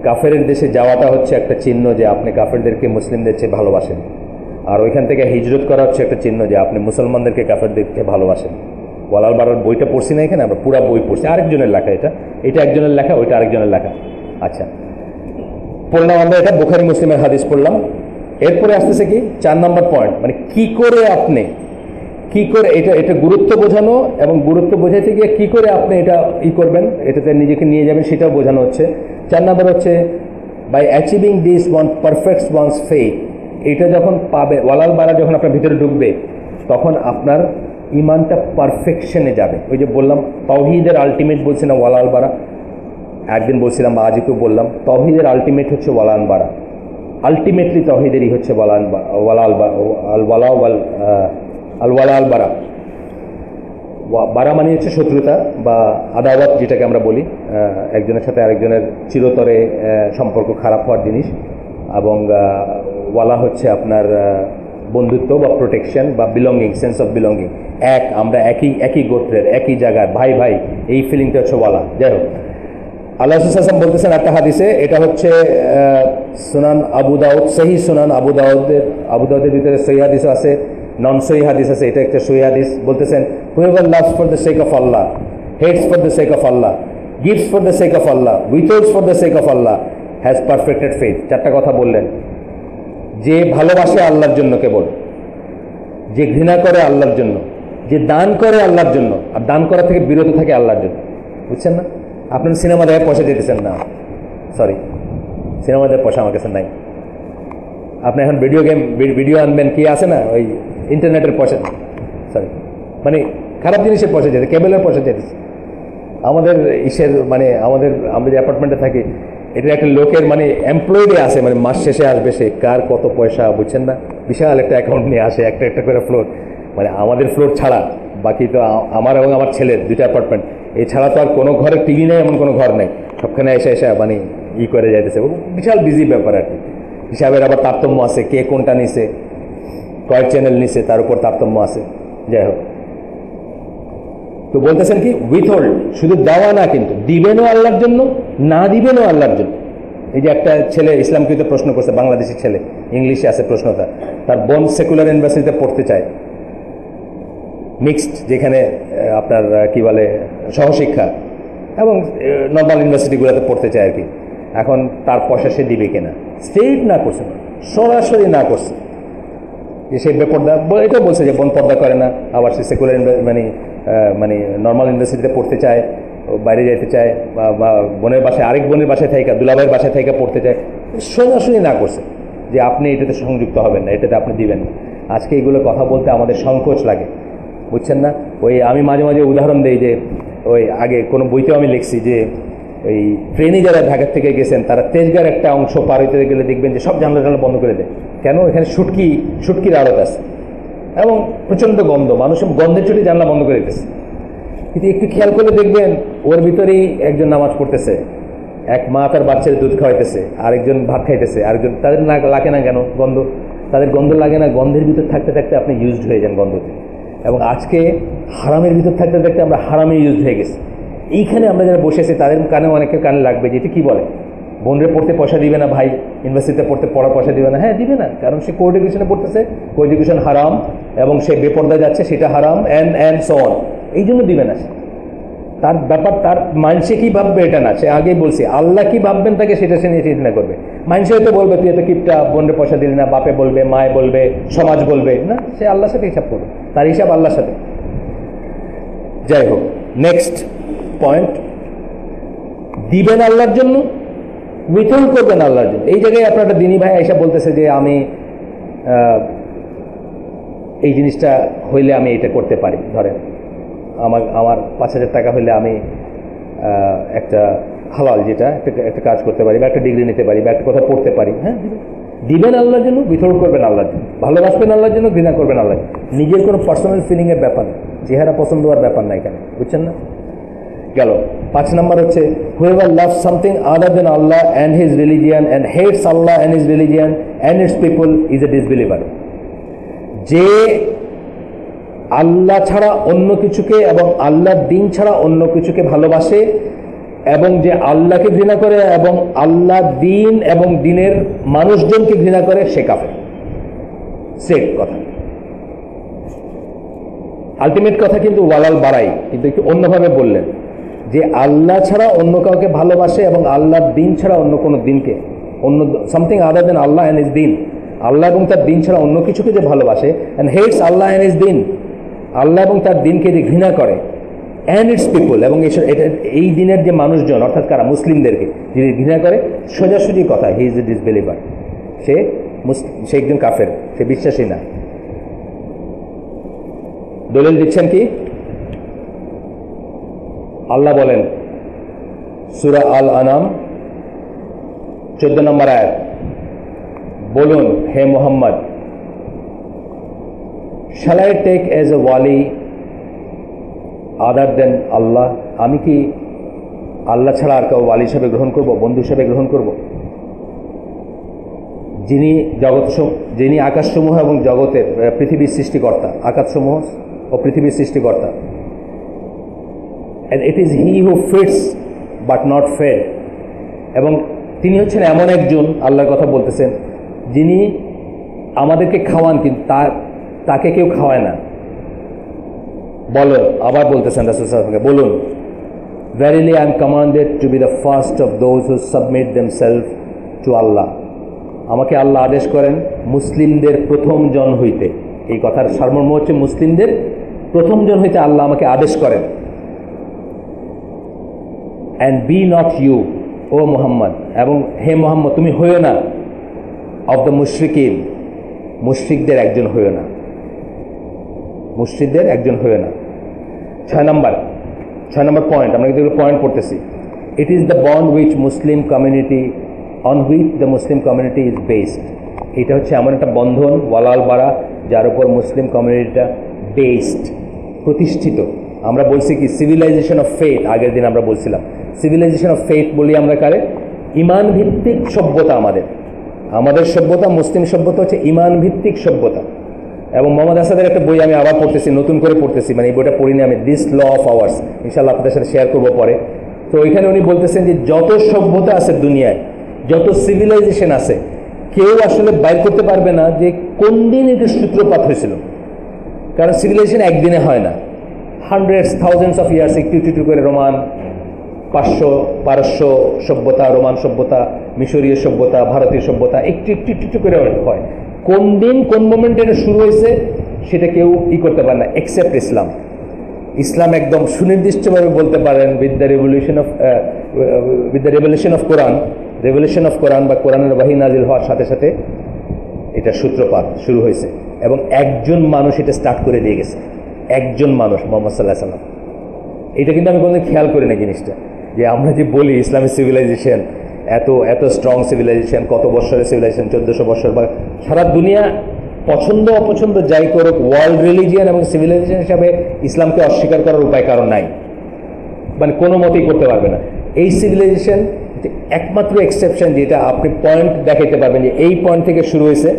কাফেরের দেশে যাওয়াটা হচ্ছে একটা চিহ্ন যে আপনি কাফেরদেরকে মুসলিমদের চেয়ে ভালোবাসেন, আর ওইখান থেকে হিজরত করা হচ্ছে একটা চিহ্ন যে আপনি মুসলমানদেরকে কাফেরদেরকে ভালোবাসেন। ওয়ালালবারার বইটা পড়ছি না এখানে, আমরা পুরা বই পড়ছি, আরেকজনের লেখা, এটা একজনের লেখা, ওইটা আরেকজনের লেখা। আচ্ছা, পড়লাম আমরা, এটা বুখারী মুসলিমের হাদিস পড়লাম। এরপরে আসতেছে কি 4 নম্বর পয়েন্ট, মানে কি করে এটা গুরুত্ব বোঝানো, এবং গুরুত্ব বোঝাইতে গিয়ে কি করে আপনি এটা করবেন, এটাতে নিজেকে নিয়ে যাবেন, সেটাও বোঝানো হচ্ছে। 4 নম্বর হচ্ছে by achieving this one perfects one's faith. এটা যখন পাবে, ওয়ালাল বারা যখন আপনার ভিতরে ঢুকবে, তখন আপনার ইমানটা পারফেকশনে যাবে। ওই যে বললাম তাওহীদের আলটিমেট বলছি না ওয়ালাল বারা, একদিন বলছিলাম বা আজকেও বললাম, তাওহীদের আলটিমেট হচ্ছে ওয়ালাল বারা। আলটিমেটলি তাওহীদেরই হচ্ছে আল বারা। বারা মানে হচ্ছে শত্রুতা বা আদাওয়াত, যেটাকে আমরা বলি, একজনের সাথে আরেকজনের চিরতরে সম্পর্ক খারাপ হওয়ার জিনিস। এবং ওয়ালা হচ্ছে আপনার বন্ধুত্ব বা প্রোটেকশন বা বিলঙ্গিং, সেন্স অফ বিলঙ্গিং। আমরা একই গোত্রের, একই জায়গার, ভাই ভাই, এই ফিলিংটা হচ্ছে ওয়ালা। যাই হোক, আল্লাহ রাসূল সাল্লাল্লাহু আলাইহি ওয়াসাল্লাম বলতেছেন একটা হাদিসে, এটা হচ্ছে সুনান আবু দাউদ, সহিহ সুনান আবু দাউদের ভিতরে সহিহ হাদিসও আছে, নন সহিহ হাদিস আছে, এটা একটা সহিহ হাদিস। বলতেছেন whoever loves for the sake of Allah, hates for the sake of Allah, gives for the sake of Allah, withholds for the sake of Allah, has perfected faith। 4টা কথা বললেন। যে ভালোবাসে আল্লাহর জন্য কেবল, যে ঘৃণা করে আল্লাহর জন্য, যে দান করে আল্লাহর জন্য, আর দান করা থেকে বিরত থাকে আল্লাহর জন্য। বুঝছেন না? আপনার সিনেমা দেখায় পয়সা দিতেছেন না, সরি, সিনেমা দেখার পয়সা আমার কাছে নাই। আপনি এখন ভিডিও আনবেন, কি আছে না, ওই ইন্টারনেটের পয়সা, সরি, মানে খারাপ জিনিসের পয়সা যেতে, কেবলের পয়সা যেতেছে। আমাদের মানে আমরা যে অ্যাপার্টমেন্টে থাকি, এটা একটা লোকের মানে এমপ্লয়ি আছে, মানে মাস শেষে আসবে, সে কার কত পয়সা, বুঝছেন না, বিশাল একটা অ্যাকাউন্ট নিয়ে আসে, একটা করে ফ্লোর, মানে আমাদের ফ্লোর ছাড়া বাকি তো আমার এবং আমার ছেলের 2টা অ্যাপার্টমেন্ট, এছাড়া তো আর কোনো ঘরে টিভি নেই, এমন কোনো ঘর নেই, সবখানে এসে মানে করে যাইতেছে, বিশাল বিজি ব্যাপার আর কি। হিসাবের আবার তারতম্য আছে, কে কোনটা নিছে, কয়েক চ্যানেল নিছে, তার উপর তারতম্য আছে। যাই হোক, তো বলতেছেন কি উইথহোল্ড, শুধু দেওয়া না, কিন্তু দিবেনও আল্লাহর জন্য, না দিবেনও আল্লাহর জন্য। এই যে একটা ছেলে ইসলামকৃত প্রশ্ন করছে, বাংলাদেশি ছেলে, ইংলিশে আছে প্রশ্নটা, তার বোন সেকুলার ইউনিভার্সিটিতে পড়তে চায়, মিক্সড, যেখানে আপনার কি বলে সহশিক্ষা, এবং নর্মাল ইউনিভার্সিটিগুলোতে পড়তে চায় আর কি। এখন তার পয়সা সে দিবে কিনা, স্ট্রেট না করছে, সরাসরি না করছে, যে সে বেপর্দা, এটাও বলছে যে বোন পর্দা করে না, আবার সে সেকুলার মানে নর্মাল ইউনিভার্সিটিতে পড়তে চায়, বাইরে যেতে চায়, বা বোনের বাসায়, আরেক বোনের বাসায় থাইকা, দুলাভাইয়ের বাসায় থাইকা পড়তে চায়, সরাসরি না করছে যে আপনি এটাতে সংযুক্ত হবেন না, এটাতে আপনি দিবেন না। আজকে এইগুলো কথা বলতে আমাদের সংকোচ লাগে, বুঝছেন না? ওই আমি মাঝে মাঝে উদাহরণ দিই যে, ওই আগে কোনো বইতেও আমি লিখছি যে, ওই ট্রেনে যারা ঢাকা থেকে গেছেন, তারা তেজগাঁর একটা অংশ পার হইতে গেলে দেখবেন যে সব জানলা বন্ধ করে দেয়। কেন? এখানে শুটকির আড়ত আছে এবং প্রচণ্ড গন্ধ, মানুষ গন্ধের চুটি জানলা বন্ধ করে দিতেছে। কিন্তু একটু খেয়াল করে দেখবেন, ওর ভিতরেই একজন নামাজ পড়তেছে, এক মা তার বাচ্চার দুধ খাওয়াইতেছে, আরেকজন ভাত খাইতেছে, আরেকজন, তাদের না লাগে না কেন গন্ধ? তাদের গন্ধ লাগে না, গন্ধের ভিতর থাকতে থাকতে আপনি ইউজড হয়ে যান গন্ধতে। এবং আজকে হারামের ভিতর থাকতে থাকতে আমরা হারামে ইউজড হয়ে গেছি। এইখানে আমরা যারা বসে আছি, তাদের কানে, অনেকের কানে লাগবে যে এটা কী বলে, বোনরে পড়তে পয়সা দিবে না ভাই, ইউনিভার্সিটিতে পড়ার পয়সা দিবে না। হ্যাঁ, দিবে না, কারণ সে কো এডুকেশনে পড়তেছে, কো এডুকেশন হারাম, এবং সে বেপর্দা যাচ্ছে, সেটা হারাম, অ্যান্ড সো অন। এই জন্য দিবে না। তার ব্যাপার, তার মাইন্ডসে কী ভাববে এটা না, সে আগেই বলছি, আল্লাহ কী ভাববেন তাকে সেটা সে নিয়ে চিন্তা করবে। মাইন্ডসে হয়তো বলবে তুই এত কিপটা, বোনরে পয়সা দিলি না, বাপে বলবে, মায়ে বলবে, সমাজ বলবে, না, সে আল্লাহর সাথে হিসাব করবে, তার হিসাব আল্লাহর সাথে। যাই হোক, নেক্সট পয়েন্ট, দিবেন আল্লাহর জন্য, উইথহোল্ড করবেন আল্লাহর জন্য। এই জায়গায় আপনার একটা দিনী ভাই এসে বলতেছে যে আমি এই জিনিসটা হইলে আমি এটা করতে পারি, ধরেন আমার 5,000 টাকা হইলে আমি একটা হালাল, যেটা একটা কাজ করতে পারি, বা একটা ডিগ্রি নিতে পারি, বা একটা কথা পড়তে পারি। হ্যাঁ, দিবেন আল্লাহর জন্য, উইথহোল্ড করবেন আল্লাহর জন্য, ভালোবাসবেন আল্লাহর জন্য, ঘৃণা করবেন আল্লাহ। নিজের কোনো পার্সোনাল ফিলিংয়ের ব্যাপার, চেহারা পছন্দ হওয়ার ব্যাপার না এখানে, বুঝছেন না? গেল 5 নম্বর হচ্ছে whoever loves something other than Allah and his religion and hates Allah and his religion and its people is a disbeliever। যে আল্লাহ ছাড়া অন্য কিছুকে এবং আল্লাহর দ্বীন ছাড়া অন্য কিছুকে ভালোবাসে, এবং যে আল্লাহকে ঘৃণা করে এবং আল্লাহ, দ্বীন এবং দ্বীনের মানুষজনকে ঘৃণা করে, সে কাফের। স্ট্রেট কথা, আলটিমেট কথা। কিন্তু ওয়ালাল বাড়াই, কিন্তু একটু অন্যভাবে বললেন যে আল্লাহ ছাড়া অন্য কাউকে ভালোবাসে এবং আল্লাহর দ্বীন ছাড়া অন্য কোনো দিনকে, অন্য something other than Allah and his deen, Allah এবং তার দিন ছাড়া অন্য কিছুকে যে ভালোবাসে, and hates Allah and his দিন, আল্লাহ এবং তার দিনকে যে ঘৃণা করে, অ্যান্ড ইটস পিপল, এবং এই দিনের যে মানুষজন অর্থাৎ কারা, মুসলিমদেরকে যিনি ঘৃণা করে, সোজাসুজি কথা, হি ইজ এ ডিসবিলিভার, সে একজন কাফের, সে বিশ্বাসী না। দলিল দিচ্ছেন কি? আল্লাহ বলেন সূরা আল আনাম 14 নম্বর আয়াত, বলুন হে Muhammad, shall I take as a wali other than Allah, আমি কি আল্লাহ ছাড়া আর কেউ ওয়ালি হিসেবে গ্রহণ করব, বন্ধু হিসেবে গ্রহণ করব? যিনি আকাশসমূহ এবং জগতের পৃথিবীর সৃষ্টিকর্তা, আকাশসমূহ ও পৃথিবীর সৃষ্টিকর্তা, and it is he who feeds but not fed, এবং তিনি হচ্ছেন এমন একজন, আল্লাহর কথা বলতেছেন, যিনি আমাদেরকে খাওয়ান কিন্তু তাকে কেউ খাওয়ায় না। বলো, আবার বলতেছেন রাসূল সাল্লাল্লাহু আলাইহি ওয়াসাল্লাম, বলুন verily I am commanded to be the first of those who submit themselves to Allah, আমাকে আল্লাহ আদেশ করেন মুসলিমদের প্রথম জন হইতে। এই কথার সারমর্ম হচ্ছে মুসলিমদের প্রথম জন হইতে আল্লাহ আমাকে আদেশ করেন। and be not you ও মুহাম্মদ, এবং হে মুহাম্মদ তুমি হইও না of the মুশরিকিন, মুশরিকদের একজন হইও না, মুশরিকদের একজন হইও না। 6 নম্বর পয়েন্ট, আমরা কিন্তু পয়েন্ট পড়তেছি। It is the bond which Muslim community on which the Muslim community is based, এটা হচ্ছে এমন একটা বন্ধন, ওয়ালাল বাড়া, যার উপর মুসলিম কমিউনিটিটা বেসড, প্রতিষ্ঠিত। আমরা বলছি কি সিভিলাইজেশন অফ ফেথ, আগের দিন আমরা বলছিলাম সিভিলাইজেশন অফ ফেথ বলি আমরা কারে, ইমান ভিত্তিক সভ্যতা। আমাদের সভ্যতা, মুসলিম সভ্যতা হচ্ছে ইমান ভিত্তিক সভ্যতা। এবং মোহাম্মদ আসাদের একটা বই আমি আবার পড়তেছি, নতুন করে পড়তেছি, মানে এই বইটা পড়িনি আমি, দিস ল অফ আওয়ার্স, ইনশাআল্লাহ আপনাদের সাথে শেয়ার করবো পরে। তো ওইখানে উনি বলতেছেন যে যত সভ্যতা আছে দুনিয়ায়, যত সিভিলাইজেশন আছে, কেউ আসলে বাইর করতে পারবে না যে কোন দিন এটার সূত্রপাত হয়েছিল, কারণ সিভিলাইজেশন একদিনে হয় না, হান্ড্রেডস থাউজেন্ডস অফ ইয়ার্স, একটু একটু করে রোমান, পারস্য সভ্যতা, রোমান সভ্যতা, মিশরীয় সভ্যতা, ভারতীয় সভ্যতা, একটু একটু একটু করে হয়। কোন দিন কোন মোমেন্টে এটা শুরু হয়েছে সেটা কেউ করতে পারে না এক্সেপ্ট ইসলাম। ইসলাম একদম সুনির্দিষ্টভাবে বলতে পারেন উইথ দ্য রেভলিউশন অফ কোরআন বা কোরআনের ওয়াহী নাজিল হওয়ার সাথে সাথে এটা সূত্রপাত শুরু হয়েছে, এবং একজন মানুষ এটা স্টার্ট করে দিয়ে গেছে, একজন মানুষ, মুহাম্মদ সাল্লাল্লাহু আলাইহি ওয়াসাল্লাম। এটা কিন্তু আমি কোনোদিন খেয়াল করি না জিনিসটা, যে আমরা যে বলি ইসলামিক সিভিলাইজেশন এত স্ট্রং সিভিলাইজেশন, কত বছরের সিভিলাইজেশন, 1400 বছর, বা সারা দুনিয়া পছন্দ অপছন্দ যাই করুক, ওয়ার্ল্ড রিলিজিয়ান এবং সিভিলাইজেশন হিসাবে ইসলামকে অস্বীকার করার উপায় কারণ নাই, মানে কোনো মতেই করতে পারবে না। এই সিভিলাইজেশন একমাত্র এক্সেপশন, যেটা আপনি পয়েন্ট দেখাইতে পারবেন যে এই পয়েন্ট থেকে শুরু হয়েছে,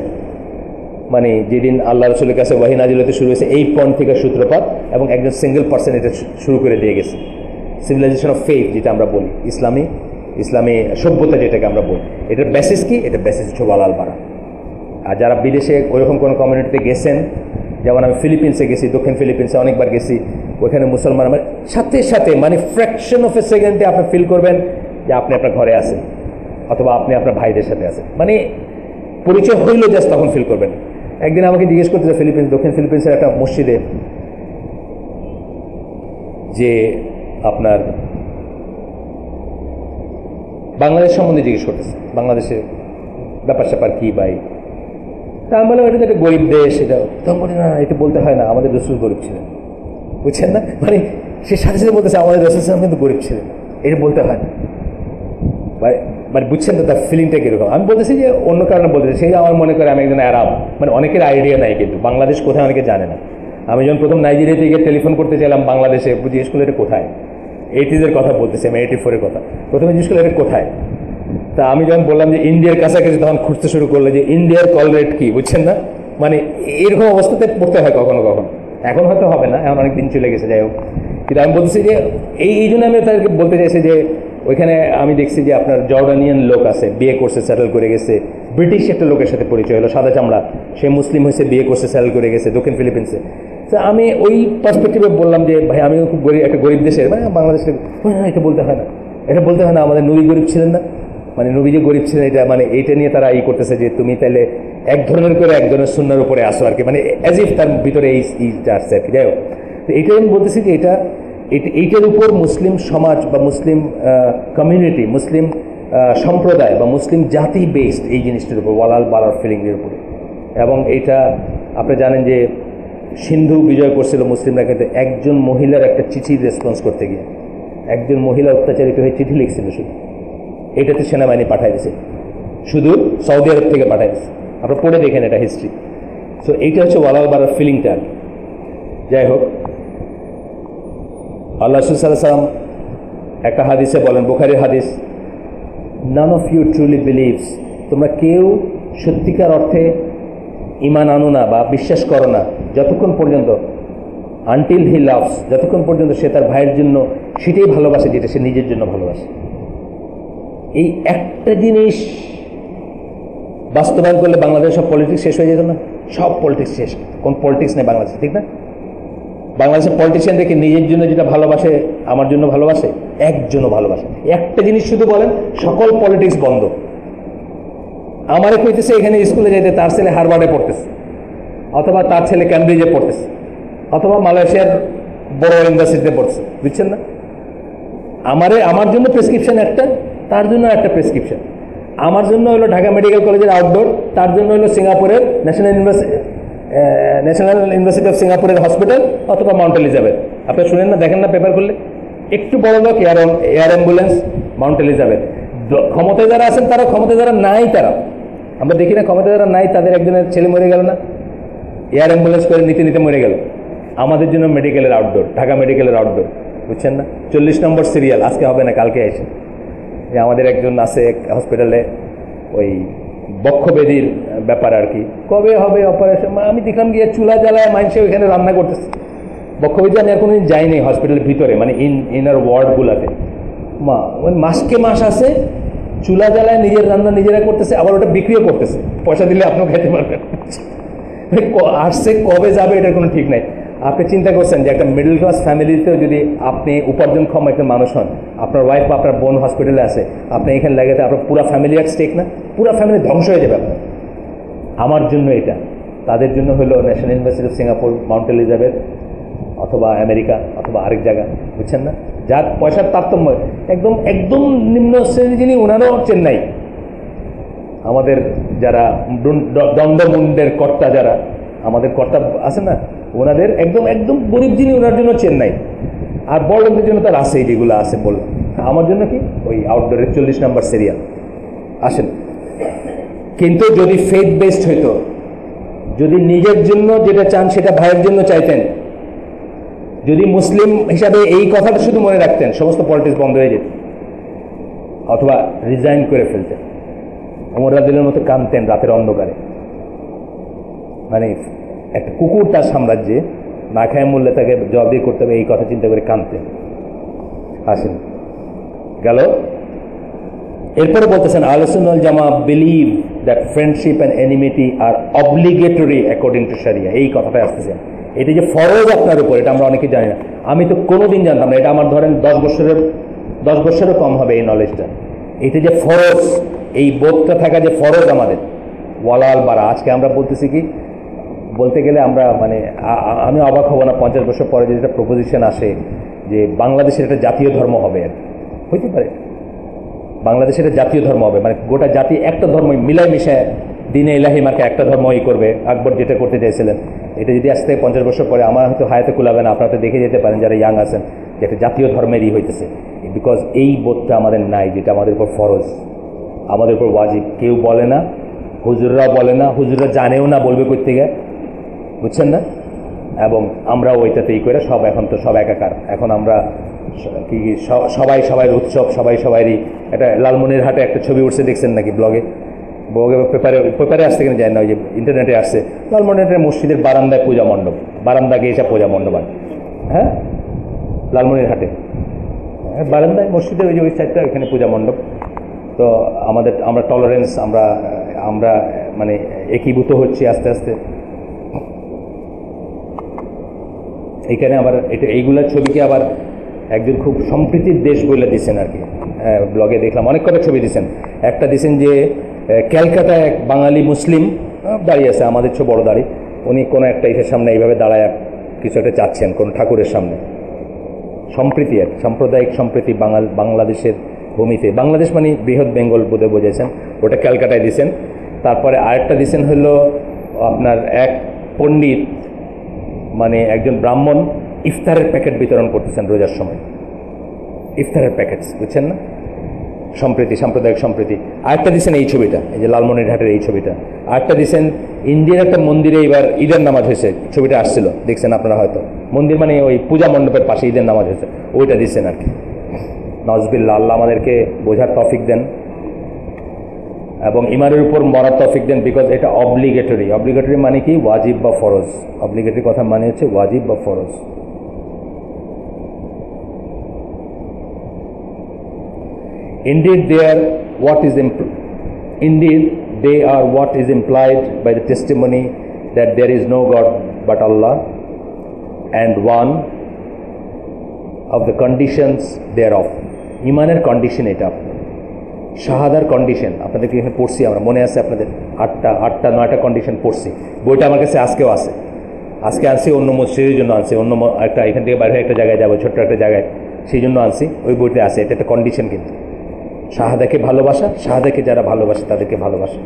মানে যেদিন আল্লাহ রাসূলের কাছে ওয়াহী নাজিল হতে শুরু হয়েছে, এই পয়েন্ট থেকে সূত্রপাত, এবং একজন সিঙ্গেল পার্সন এটা শুরু করে দিয়ে গেছে। সিভিলাইজেশন অফ ফেথ যেটা আমরা বলি, ইসলামী সভ্যতা যেটাকে আমরা বলি, এটার বেসিস কি? এটার বেসিস হচ্ছে ওয়ালাল বাড়া। আর যারা বিদেশে ওইরকম কোনো কমিউনিটিতে গেছেন, যেমন আমি ফিলিপিন্সে গেছি, দক্ষিণ ফিলিপিন্সে অনেকবার গেছি, ওইখানে মুসলমান আমার সাথে সাথে মানে ফ্র্যাকশন অফ এ সেকেন্ডে আপনি ফিল করবেন যে আপনি আপনার ঘরে আছেন, অথবা আপনি আপনার ভাইদের সাথে আছেন, মানে পরিচয় হইলেও জাস্ট তখন ফিল করবেন। একদিন আমাকে জিজ্ঞেস করতে যে দক্ষিণ ফিলিপিন্সের একটা মসজিদে যে আপনার বাংলাদেশ সম্বন্ধে জিজ্ঞেস করতেছে, বাংলাদেশের ব্যাপার স্যাপার কী ভাই। তা আমি বললাম এটা তো একটা গরিব দেশ, এটা তখন বলি না, এটা বলতে হয় না, আমাদের রাসূল গরিব ছিলেন, বুঝছেন না, মানে সে সাথে সাথে বলতেছে আমাদের রাসূল সাল্লাল্লাহু আলাইহি ওয়াসাল্লাম কিন্তু গরিব ছিলেন, এটা বলতে হয় না, মানে বুঝছেন তো তার ফিলিংটা কীরকম। আমি বলতেছি যে অন্য কারণে বলতেছি, সেই আমার মনে করে আমি একজন আরব, মানে অনেকের আইডিয়া নাই কিন্তু বাংলাদেশ কোথায় অনেকে জানে না। আমি যখন প্রথম নাইজেরিয়াতে গিয়ে টেলিফোন করতে চাইলাম বাংলাদেশে, জিজ্ঞেস করলো এটা কোথায়, 80s কথা বলতেছি আমি, 84 কথা, প্রথমে জিজ্ঞেস করলো এটা কোথায়। তা আমি যখন বললাম যে ইন্ডিয়ার কাছাকাছি, তখন খুঁজতে শুরু করলো যে ইন্ডিয়ার কল রেট কী, বুঝছেন না, মানে এরকম অবস্থাতে পড়তে হয় কখনো কখনো, এখন হয়তো হবে না, এখন অনেক দিন চলে গেছে, যাই হোক। কিন্তু আমি বলতেছি যে এই জন্য আমি তাদেরকে বলতে চাইছি যে ওইখানে আমি দেখছি যে আপনার জর্ডানিয়ান লোক আছে, বিয়ে করছে, সেটেল করে গেছে, ব্রিটিশ একটা লোকের সাথে পরিচয় হলো, সাদা চামড়া, সে মুসলিম হয়েছে, বিয়ে করছে, সেটেল করে গেছে দক্ষিণ ফিলিপিন্সে। তো আমি ওই পার্সপেক্টিভে বললাম যে ভাই আমি খুব গরিব, একটা গরিব দেশের, মানে বাংলাদেশের, এটা বলতে হয় না, এটা বলতে হয় না, আমাদের নবী গরিব ছিলেন না, মানে নবী যে গরিব ছিলেন এটা মানে এইটা নিয়ে তারা করতেছে যে তুমি তাহলে এক ধরনের করে একজনের সুন্নাহর উপরে আসো আর কি, মানে অ্যাজ ইফ তার ভিতরে এইটা আসছে আর কি। যাই হোক, তো এইটাই আমি বলতেছি যে এইটার উপর মুসলিম সমাজ বা মুসলিম কমিউনিটি, মুসলিম সম্প্রদায় বা মুসলিম জাতি বেসড এই জিনিসটার উপর, ওয়ালাল বালার ফিলিংয়ের উপরে। এবং এটা আপনি জানেন যে সিন্ধু বিজয় করছিল মুসলিমরা, কিন্তু একজন মহিলার একটা চিঠির রেসপন্স করতে গিয়ে একজন মহিলা অত্যাচারিত হয়ে চিঠি লিখছিল, শুধু এটাতে সেনাবাহিনী পাঠাই দিয়েছে, শুধু সৌদি আরব থেকে পাঠাই দিয়েছে। আপনারা পড়ে দেখেন এটা হিস্ট্রি। সো এইটা হচ্ছে ওয়ালাল বালার ফিলিংটা। যাই হোক, আল্লাহ রাসূল সাল্লাল্লাহু আলাইহি ওয়াসাল্লাম একটা হাদিসে বলেন, বুখারীর হাদিস, none of you truly believes, তোমরা কেউ সত্যিকার অর্থে ইমান আনো না বা বিশ্বাস করো না যতক্ষণ পর্যন্ত আনটিল হি লাভস, যতক্ষণ পর্যন্ত সে তার ভাইয়ের জন্য সেটাই ভালোবাসে যেটা সে নিজের জন্য ভালোবাসে। এই একটা জিনিস বাস্তবায়ন করলে বাংলাদেশের সব পলিটিক্স শেষ হয়ে যেত না? সব পলিটিক্স শেষ, কোন পলিটিক্স নেই বাংলাদেশে, ঠিক না? বাংলাদেশের পলিটিশিয়ানদেরকে নিজের জন্য যেটা ভালোবাসে, আমার জন্য ভালোবাসে, একজনও ভালোবাসে। একটা জিনিস শুধু বলেন, সকল পলিটিক্স বন্ধ। আমারে কইতেছে এখানে স্কুলে যেতে, তার ছেলে হারবার্ডে পড়তেছে, অথবা তার ছেলে ক্যামব্রিজে পড়তেছে, অথবা মালয়েশিয়ার বড় ইউনিভার্সিটিতে পড়ছে, বুঝছেন না? আমার জন্য প্রেসক্রিপশন একটা, তার জন্য একটা প্রেসক্রিপশন। আমার জন্য হলো ঢাকা মেডিকেল কলেজের আউটডোর, তার জন্য হলো সিঙ্গাপুরের ন্যাশনাল ইউনিভার্সিটি অফ সিঙ্গাপুরের হসপিটাল অথবা মাউন্ট এলিজাবেথ। আপনারা শুনেন না, দেখেন না পেপার করলে? একটু বড় লোক এয়ার অ্যাম্বুলেন্স মাউন্ট এলিজাবেথ। ক্ষমতায় যারা আছেন তারা, ক্ষমতায় যারা নাই তারা, আমরা দেখি না ক্ষমতায় যারা নাই তাদের একজনের ছেলে মরে গেল না, এয়ার অ্যাম্বুলেন্স করে নিতে নিতে মরে গেল। আমাদের জন্য মেডিকেলের আউটডোর, ঢাকা মেডিকেলের আউটডোর, বুঝছেন না? 40 নম্বর সিরিয়াল, আজকে হবে না কালকে এসে। আমাদের একজন আছে হসপিটালে, ওই বক্ষবেদীর ব্যাপার আর কি, কবে হবে অপারেশন। আমি দেখলাম গিয়ে চুলা জ্বালায় মানুষে ওইখানে রান্না করতেছে। বক্ষবেদী আমি আর কোনোদিন যাইনি হসপিটালের ভিতরে, মানে ইনার ওয়ার্ডগুলোতে। মাসকে মাস আছে, চুলা জ্বালায় নিজের রান্না নিজেরা করতেছে, আবার ওটা বিক্রিও করতেছে, পয়সা দিলে আপনিও খেতে পারবেন। আসছে কবে যাবে এটার কোনো ঠিক নাই। আপনি চিন্তা করছেন যে একটা মিডল ক্লাস ফ্যামিলিতেও যদি আপনি উপার্জনক্ষম একটা মানুষ হন, আপনার ওয়াইফ বা আপনার বোন হসপিটালে আছে, আপনি এখানে লাগাতে আপনার পুরো ফ্যামিলি আর স্টেক না, পুরো ফ্যামিলি ধ্বংস হয়ে যাবে আপনার। আমার জন্য এটা, তাদের জন্য হলো national university of Singapore, Mount Elizabeth, অথবা আমেরিকা, অথবা আরেক জায়গা, বুঝছেন না? যার পয়সার তারতম্য, একদম একদম নিম্ন শ্রেণী যিনি, ওনারও চেন্নাই। আমাদের যারা দণ্ডমুণ্ডের কর্তা, যারা আমাদের কর্তা আছে না, ওনাদের একদম একদম গরিব যিনি, ওনার জন্য চেন্নাই। আর বড় লোকদের জন্য তার আছে, যেগুলো আছে বললাম। আমার জন্য কি ওই আউটডোরের 40 নম্বর সিরিয়াল। আসেন, কিন্তু যদি ফেথ বেসড হইতো, যদি নিজের জন্য যেটা চান সেটা ভাইয়ের জন্য চাইতেন, যদি মুসলিম হিসাবে এই কথাটা শুধু মনে রাখতেন, সমস্ত পলিটিক্স বন্ধ হয়ে যেত, অথবা রিজাইন করে ফেলতেন। ওমর রাদিয়াল্লাহু মতো কাঁদতেন রাতের অন্ধকারে, মানে একটা কুকুর তার সাম্রাজ্যে না খায় মূল্যে তাকে জবাবদিহি করতে হবে, এই কথা চিন্তা করে কাঁদতেন। আসেন, গেল। এরপরে বলতেছেন, আহলে সুন্নাহ ওয়াল জামাআহ believe that friendship and enmity are obligatory according to sharia. এই কথাটা আসতেছে, এটা যে ফরজ আপনার উপর, এটা আমরা অনেকে জানি না। আমি তো কোনোদিন জানতাম না, এটা আমার ধরেন 10 বছরেরও কম হবে এই নলেজটা। এটা যে ফরজ, এই বোধটা থাকা যে ফরজ আমাদের, ওয়ালাল বারা। আজকে আমরা বলতেছি কি, বলতে গেলে আমরা মানে আমি অবাক হব না 50 বছর পরে যদি একটা প্রপোজিশন আসে যে বাংলাদেশের একটা জাতীয় ধর্ম হবে, আর হইতে পারে বাংলাদেশের একটা জাতীয় ধর্ম হবে, মানে গোটা জাতি একটা ধর্মই মিলায় মিশায় দিনে ইলাহি মাকে একটা ধর্মই করবে, আকবর যেটা করতে চাইছিলেন। এটা যদি আসতে 50 বছর পরে, আমার হয়তো হায়াতে কুলাবে না, আপনারা তো দেখে যেতে পারেন যারা ইয়াং আছেন, যে একটা জাতীয় ধর্মেরই হইতেছে। বিকজ এই বোধটা আমাদের নাই, যেটা আমাদের উপর ফরজ, আমাদের উপর ওয়াজিব। কেউ বলে না, হুজুররা বলে না, হুজুররা জানেও না বলবে করতে গিয়ে, বুঝছেন না? এবং আমরা ওইটাতেই করে সব, এখন তো সব একাকার। এখন আমরা কি সবাই সবাই উৎসব, সবাই সবারই। একটা লালমনিরহাটে একটা ছবি উঠছে, দেখছেন নাকি ব্লগে? পেপারে আসছে কিনা যায় না, ওই যে ইন্টারনেটে আসছে, লালমনিরহাটের মসজিদের বারান্দায় পূজা মণ্ডপ, বারান্দাকে এসে পূজা মণ্ডপ। হ্যাঁ, লালমনিরহাটে বারান্দায় মসজিদের ওই যে ওই সাইডটা, ওইখানে পূজা মণ্ডপ। তো আমরা টলারেন্স, আমরা মানে একীভূত হচ্ছি আস্তে আস্তে। এইখানে আবার এইগুলার ছবিকে আবার একজন খুব সম্প্রীতির দেশ বলে দিচ্ছেন আর কি, ব্লগে দেখলাম অনেক কটা ছবি দিয়েছেন। একটা দিয়েছেন যে ক্যালকাটায় এক বাঙালি মুসলিম দাঁড়িয়ে আছে, আমাদের চেয়ে বড় দাঁড়ি, উনি কোনো একটা ইসের সামনে এইভাবে দাঁড়ায় কিছু একটা চাচ্ছেন কোন ঠাকুরের সামনে। সম্প্রীতি, এক সাম্প্রদায়িক সম্প্রীতি বাংলাদেশের ভূমিতে, বাংলাদেশ মানে বৃহৎ বেঙ্গল বোধহয় বোঝাইছেন, ওটা ক্যালকাটায় দিয়েছেন। তারপরে আরেকটা দিয়েছেন হলো আপনার এক পণ্ডিত মানে একজন ব্রাহ্মণ ইফতারের প্যাকেট বিতরণ করতেছেন রোজার সময়, ইফতারের প্যাকেটস, বুঝছেন না, সম্প্রীতি, সাম্প্রদায়িক সম্প্রীতি। আরেকটা দিয়েছেন এই ছবিটা, এই যে লালমনিরহাটের এই ছবিটা। আরেকটা দিয়েছেন ইন্ডিয়ার একটা মন্দিরে এবার ঈদের নামাজ হয়েছে, ছবিটা আসছিল, দেখছেন আপনারা হয়তো, মন্দির মানে ওই পূজা মণ্ডপের পাশে ঈদের নামাজ হয়েছে, ওইটা দিচ্ছেন আর কি। নজবিল্লাহ, আল্লাহ আমাদেরকে বোঝার তৌফিক দেন এবং ইমানের উপর মরার তৌফিক দেন, বিকজ এটা অব্লিগেটরি। অব্লিগেটরি মানে কি? ওয়াজিব বা ফরজ। অব্লিগেটরি কথা মানে হচ্ছে ওয়াজিব বা ফরজ। Indeed, they are what is implied by the testimony that there is no God but Allah, and one of the conditions thereof. ইমানের কন্ডিশন এটা, শাহাদার কন্ডিশন আপনাদেরকে এখানে পড়ছি আমরা, মনে আছে আপনাদের? আটটা 9টা কন্ডিশন পড়ছি, বইটা আমার কাছে আজকেও আছে। আজকে আনছি অন্য মসজিদের জন্য, আনছি অন্য একটা, এখান থেকে বাইরে একটা জায়গায় যাবো, ছোট্ট একটা জায়গায়, সেই জন্য আনছি। ওই বইতে আছে, এটা একটা কন্ডিশন কিন্তু, শাহাদাকে ভালোবাসা, শাহাদাকে যারা ভালোবাসে তাদেরকে ভালোবাসা।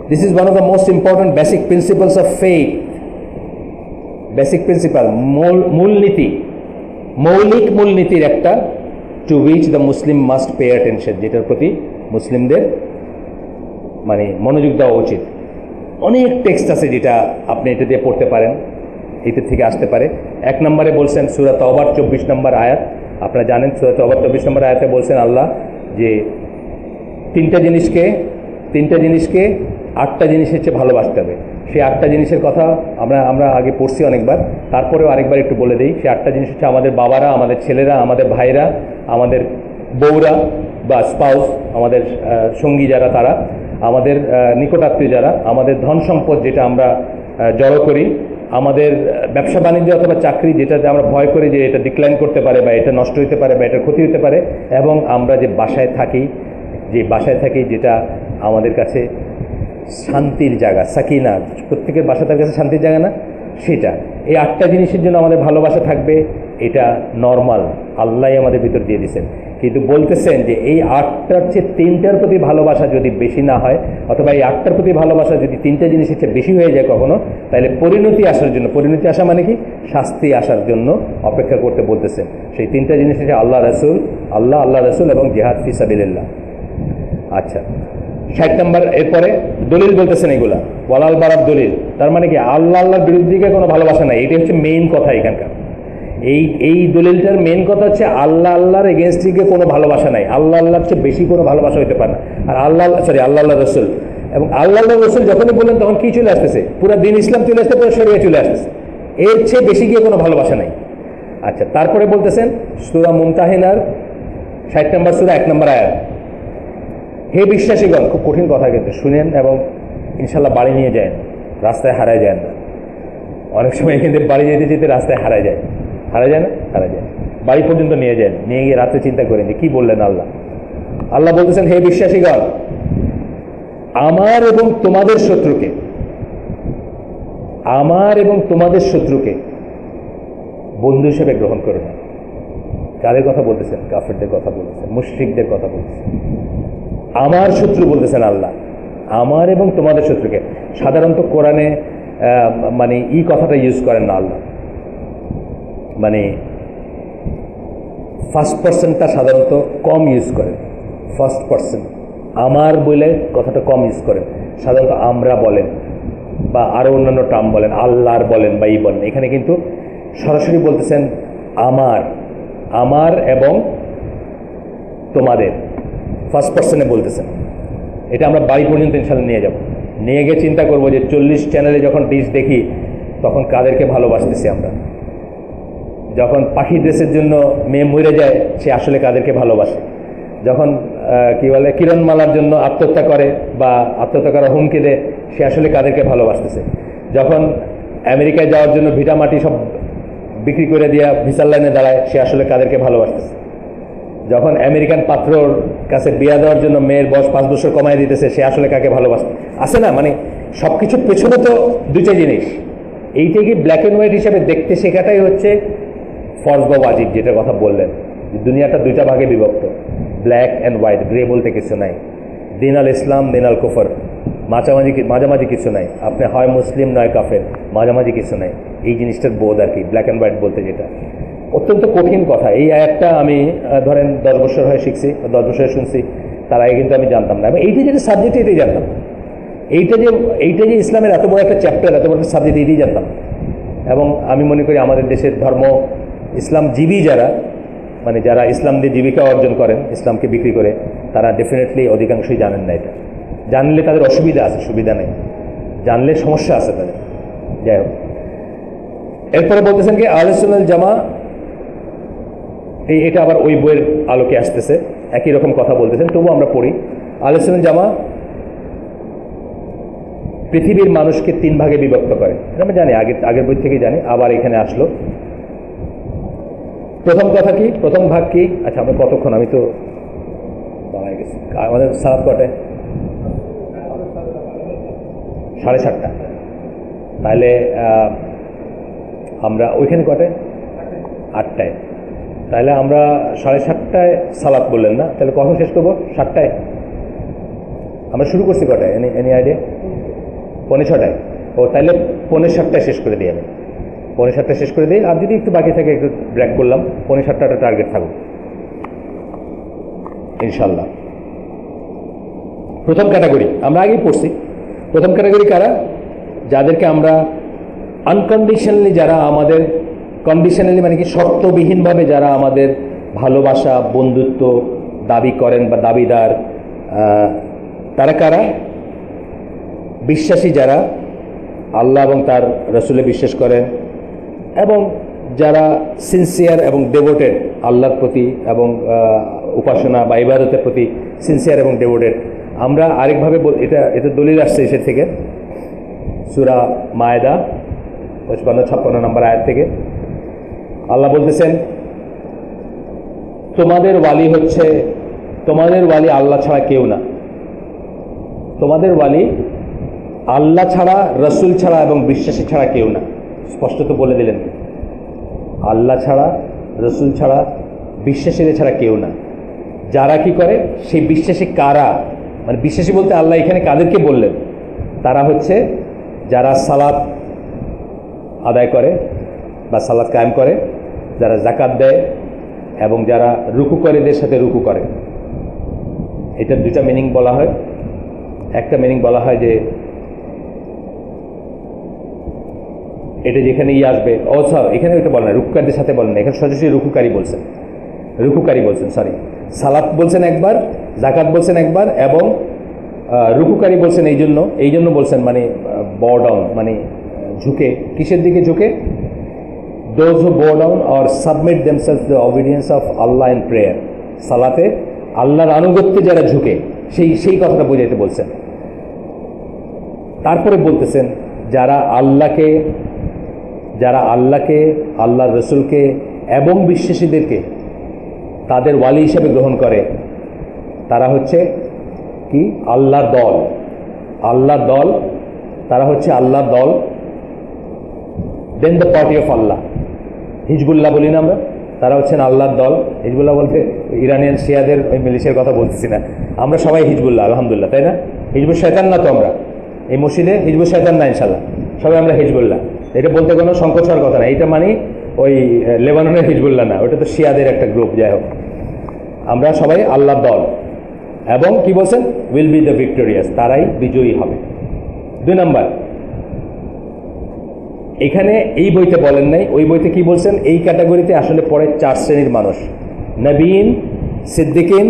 This is one of the most important basic principles of faith. Basic principle, মূলনীতি, মৌলিক মূলনীতির একটা, to which the Muslim must pay attention, যেটার প্রতি মুসলিমদের মানে মনোযোগ দেওয়া উচিত। অনেক টেক্সট আছে যেটা আপনি এটা দিয়ে পড়তে পারেন, এটার থেকে আসতে পারে। 1 নম্বরে বলছেন সূরা তাওবার 24 নম্বর আয়াত, আপনারা জানেন সূরা তাওবার 24 নম্বর আয়াতে বলছেন আল্লাহ যে 3টা জিনিসকে 8টা জিনিসের চেয়ে ভালোবাসতে হবে। সেই 8টা জিনিসের কথা আমরা আগে পড়ছি অনেকবার, তারপরেও আরেকবার একটু বলে দিই। সেই 8টা জিনিস হচ্ছে আমাদের বাবারা, আমাদের ছেলেরা, আমাদের ভাইরা, আমাদের বউরা বা স্পাউস, আমাদের সঙ্গী যারা তারা, আমাদের নিকটাত্মীয় যারা, আমাদের ধন সম্পদ যেটা আমরা জড়ো করি, আমাদের ব্যবসা বাণিজ্য অথবা চাকরি যেটাতে আমরা ভয় করি যে এটা ডিক্লাইন করতে পারে বা এটা নষ্ট হতে পারে বা এটা ক্ষতি হতে পারে, এবং আমরা যে বাসায় থাকি যেটা আমাদের কাছে শান্তির জায়গা, সাকিনা, প্রত্যেকের বাসা তার কাছে শান্তির জায়গা না, সেটা। এই 8টা জিনিসের জন্য আমাদের ভালোবাসা থাকবে, এটা নর্মাল, আল্লাহ আমাদের ভিতর দিয়ে দিয়েছেন। কিন্তু বলতেছেন যে এই 8টার চেয়ে 3টার প্রতি ভালোবাসা যদি বেশি না হয়, অথবা এই 8টার প্রতি ভালোবাসা যদি 3টা জিনিসের চেয়ে বেশি হয়ে যায় কখনো, তাহলে পরিণতি আসার জন্য, পরিণতি আসা মানে কি? শাস্তি আসার জন্য অপেক্ষা করতে বলতেছেন। সেই 3টা জিনিস হচ্ছে আল্লাহ রাসূল এবং জিহাদ ফি সাবিলিল্লাহ। আচ্ছা, 60 নম্বর এরপরে দলিল বলতেছেন, এগুলা ওয়ালাল বারার দলিল, তার মানে কি? আল্লাহর বিরুদ্ধে কোনো ভালোবাসা নাই, এটা হচ্ছে মেইন কথা এখানকার। এই দলিলটার মেইন কথা হচ্ছে আল্লাহর এগেনস্ট দিকে কোনো ভালোবাসা নাই, আল্লাহর চেয়ে বেশি কোনো ভালোবাসা হতে পারে না। আর আল্লাহ রসুল, এবং আল্লাহ রসুল যখনই বললেন তখন কি চলে আসতেছে? পুরো দিন ইসলাম চলে আসতে, পুরো শরিয়া চলে আসতেছে, এর চেয়ে বেশি গিয়ে কোনো ভালোবাসা নাই। আচ্ছা, তারপরে বলতেছেন সূরা মুমতাহিনার 60 নম্বর সূরা 1 নম্বর আয়াত, হে বিশ্বাসীগণ, খুব কঠিন কথা কিন্তু শুনেন এবং ইনশাল্লাহ বাড়ি নিয়ে যায়, রাস্তায় হারায় যায় না। অনেক সময় এখান থেকে বাড়ি যেতে যেতে রাস্তায় হারায় যায় না, বাড়ি পর্যন্ত নিয়ে যায়, নিয়ে গিয়ে রাতে চিন্তা করেন যে কি বললেন আল্লাহ বলতেছেন, হে বিশ্বাসীগণ, আমার এবং তোমাদের শত্রুকে বন্ধু হিসেবে গ্রহণ করে না। কাদের কথা বলতেছেন? কাফেরদের কথা বলতেছেন, মুশরিকদের কথা বলতেছেন। আমার শত্রু বলতেছেন আল্লাহ, আমার এবং তোমাদের শত্রুকে। সাধারণত কোরআনে মানে এই কথাটা ইউজ করেন না আল্লাহ, মানে ফার্স্ট পার্সনটা সাধারণত কম ইউজ করেন। ফার্স্ট পার্সন আমার বলে কথাটা কম ইউজ করেন, সাধারণত আমরা বলেন বা আরও অন্যান্য টার্ম বলেন, আল্লাহর বলেন বা এই বলেন। এখানে কিন্তু সরাসরি বলতেছেন আমার এবং তোমাদের, ফার্স্ট পার্সনে বলতেছেন। এটা আমরা বাড়ি পর্যন্ত ইনশাল্লাহ নিয়ে যাব, নিয়ে গিয়ে চিন্তা করবো যে 40 চ্যানেলে যখন ডিশ দেখি তখন কাদেরকে ভালোবাসতেছি আমরা। যখন পাখি ড্রেসের জন্য মেয়ে মরে যায়, সে আসলে কাদেরকে ভালোবাসে। যখন কি বলে কিরণমালার জন্য আত্মহত্যা করে বা আত্মহত্যা করার হুমকি দেয়, সে আসলে কাদেরকে ভালোবাসতেছে। যখন আমেরিকায় যাওয়ার জন্য ভিটা মাটি সব বিক্রি করে দিয়া ভিসার লাইনে দাঁড়ায়, সে আসলে কাদেরকে ভালোবাসতেছে। যখন আমেরিকান পাত্রর কাছে বিয়া দেওয়ার জন্য মেয়ের বয়স 5 বছর কমায় দিতেছে, সে আসলে কাকে ভালোবাসে? আছে না, মানে সবকিছুর পেছনে তো দুইটা জিনিস। এইটাকে ব্ল্যাক অ্যান্ড হোয়াইট হিসাবে দেখতে শেখাটাই হচ্ছে ফরজ বা ওয়াজিব, যেটা কথা বললেন। দুনিয়াটা দুইটা ভাগে বিভক্ত, ব্ল্যাক অ্যান্ড হোয়াইট, গ্রে বলতে কিছু নাই। দিন আল ইসলাম, দিন আল কুফর, মাঝামাঝি কিছু নাই। আপনি হয় মুসলিম নয় কাফের, মাঝামাঝি কিছু নাই। এই জিনিসটার বোধ আর কি ব্ল্যাক অ্যান্ড হোয়াইট বলতে, যেটা অত্যন্ত কঠিন কথা। এই আয়াতটা আমি ধরেন 10 বছর হয় শিখছি, 10 বছর শুনছি, তার আগে কিন্তু আমি জানতাম না। এবং এইটা যেটা সাবজেক্ট, এটাই জানতাম। এইটা যে ইসলামের এত বড় একটা চ্যাপ্টার, এত বড় একটা সাবজেক্ট, এটাই জানতাম। এবং আমি মনে করি আমাদের দেশের ধর্ম ইসলামজীবী যারা, মানে যারা ইসলাম দিয়ে জীবিকা অর্জন করেন, ইসলামকে বিক্রি করে, তারা ডেফিনেটলি অধিকাংশই জানেন না এটা। জানলে তাদের অসুবিধা আছে, সুবিধা নেই। জানলে সমস্যা আছে তাদের। যাই হোক, এরপরে বলতেছেন কি আহলে সুন্নাত জামা, এটা আবার ওই বইয়ের আলোকে আসতেছে, একই রকম কথা বলতেছেন, তবু আমরা পড়ি। আহলে সুন্নাত জামা পৃথিবীর মানুষকে 3 ভাগে বিভক্ত করে। আমি জানি, আগের বই থেকে জানি, আবার এখানে আসলো। প্রথম কথা কি, প্রথম ভাগ কি? আচ্ছা, আমরা কতক্ষণ, আমি তো দাঁড়ায় গেছি। আমাদের সালাত কটায়? 7:30। তাহলে আমরা ওইখানে কটায়? 8টায়। তাহলে আমরা 7:30টায় সালাত বললেন না, তাহলে কখন শেষ করবো? 7টায়। আমরা শুরু করছি কটায়? Any idea? 6:45। ও, তাহলে 6:45টায় শেষ করে দিই। আমি 6:45টায় শেষ করে দিই। আর যদি একটু বাকি থাকে একটু ব্রেক করলাম। 6:45টা টার্গেট থাকুক ইনশাল্লাহ। প্রথম ক্যাটাগরি আমরা আগেই পড়ছি। প্রথম ক্যাটাগরি কারা? যাদেরকে আমরা আনকন্ডিশনালি, যারা আমাদের কন্ডিশনালি মানে কি শর্তবিহীনভাবে যারা আমাদের ভালোবাসা, বন্ধুত্ব দাবি করেন বা দাবিদার, তারা কারা? বিশ্বাসী যারা আল্লাহ এবং তার রসুলে বিশ্বাস করেন, এবং যারা সিনসিয়ার এবং ডেভোটেড আল্লাহর প্রতি এবং উপাসনা বা ইবাদতের প্রতি সিনসিয়ার এবং ডেভোটেড। আমরা আরেকভাবে এটা দলিল আসছে এসে থেকে, সূরা মায়েদা 55-56 নম্বর আয়াত থেকে। আল্লাহ বলতেছেন, তোমাদের ওয়ালি আল্লাহ ছাড়া কেউ না। তোমাদের ওয়ালি আল্লাহ ছাড়া, রসুল ছাড়া এবং বিশ্বাসী ছাড়া কেউ না। স্পষ্ট তো বলে দিলেন, আল্লাহ ছাড়া, রসুল ছাড়া, বিশ্বাসীদের ছাড়া কেউ না। যারা কি করে, সেই বিশ্বাসী কারা? মানে বিশ্বাসী বলতে আল্লাহ এখানে কাদেরকে বললেন? তারা হচ্ছে যারা সালাত আদায় করে বা সালাত কায়েম করে, যারা যাকাত দেয়, এবং যারা রুকুকারীদের সাথে রুকু করে। এটার দুটা মিনিং বলা হয়। একটা মিনিং বলা হয় যে এটা যেখানে আসবে, এখানে এটা বলেন না, রুকুকারীদের সাথে বলেন না, এখানে সরাসরি রুকুকারী বলছেন, সরি। সালাত বলছেন একবার, যাকাত বলছেন একবার, এবং রুকুকারী বলছেন এই জন্য বলছেন, মানে bow down, মানে ঝুঁকে। কিসের দিকে ঝুঁকে? those who bow down or submit themselves to the obedience of Allah in prayer। সালাতে আল্লাহর আনুগত্যে যারা ঝুঁকে, সেই কথাটা বোঝাইতে বলছেন। তারপরে বলতেছেন যারা আল্লাহকে, আল্লাহর রসুলকে এবং বিশ্বাসীদেরকে তাদের ওয়ালি হিসেবে গ্রহণ করে, তারা হচ্ছে কি? আল্লাহর দল। তারা হচ্ছে আল্লাহর দল। Then the party of Allah, Hezbollah বলি না আমরা, তারা হচ্ছেন আল্লাহর দল। হিজবুল্লাহ বলতে ইরানিয়ান শিয়াদের ওই মিলিশিয়ার কথা বলতেছি না, আমরা সবাই হিজবুল্লাহ আলহামদুলিল্লাহ, তাই না? হিজবুল শয়তান না তো আমরা, এই মসজিদে হিজবুল শয়তান না ইনশাল্লাহ, সবাই আমরা হিজবুল্লাহ। এটা বলতে কোনো সংকোচ হওয়ার কথা না। এটা মানে ওই লেবাননের হিজবুল্লাহ না, ওটা তো শিয়াদের একটা গ্রুপ। যাই হোক, আমরা সবাই আল্লাহর দল। এবং কি বলছেন? উইল বি দ্য ভিক্টোরিয়াস, তারাই বিজয়ী হবে। 2 নম্বর, এখানে এই বইতে বলেন নাই, ওই বইতে কি বলছেন? এই ক্যাটাগরিতে আসলে পড়ে 4 শ্রেণীর মানুষ: নবীন, সিদ্দিকিন,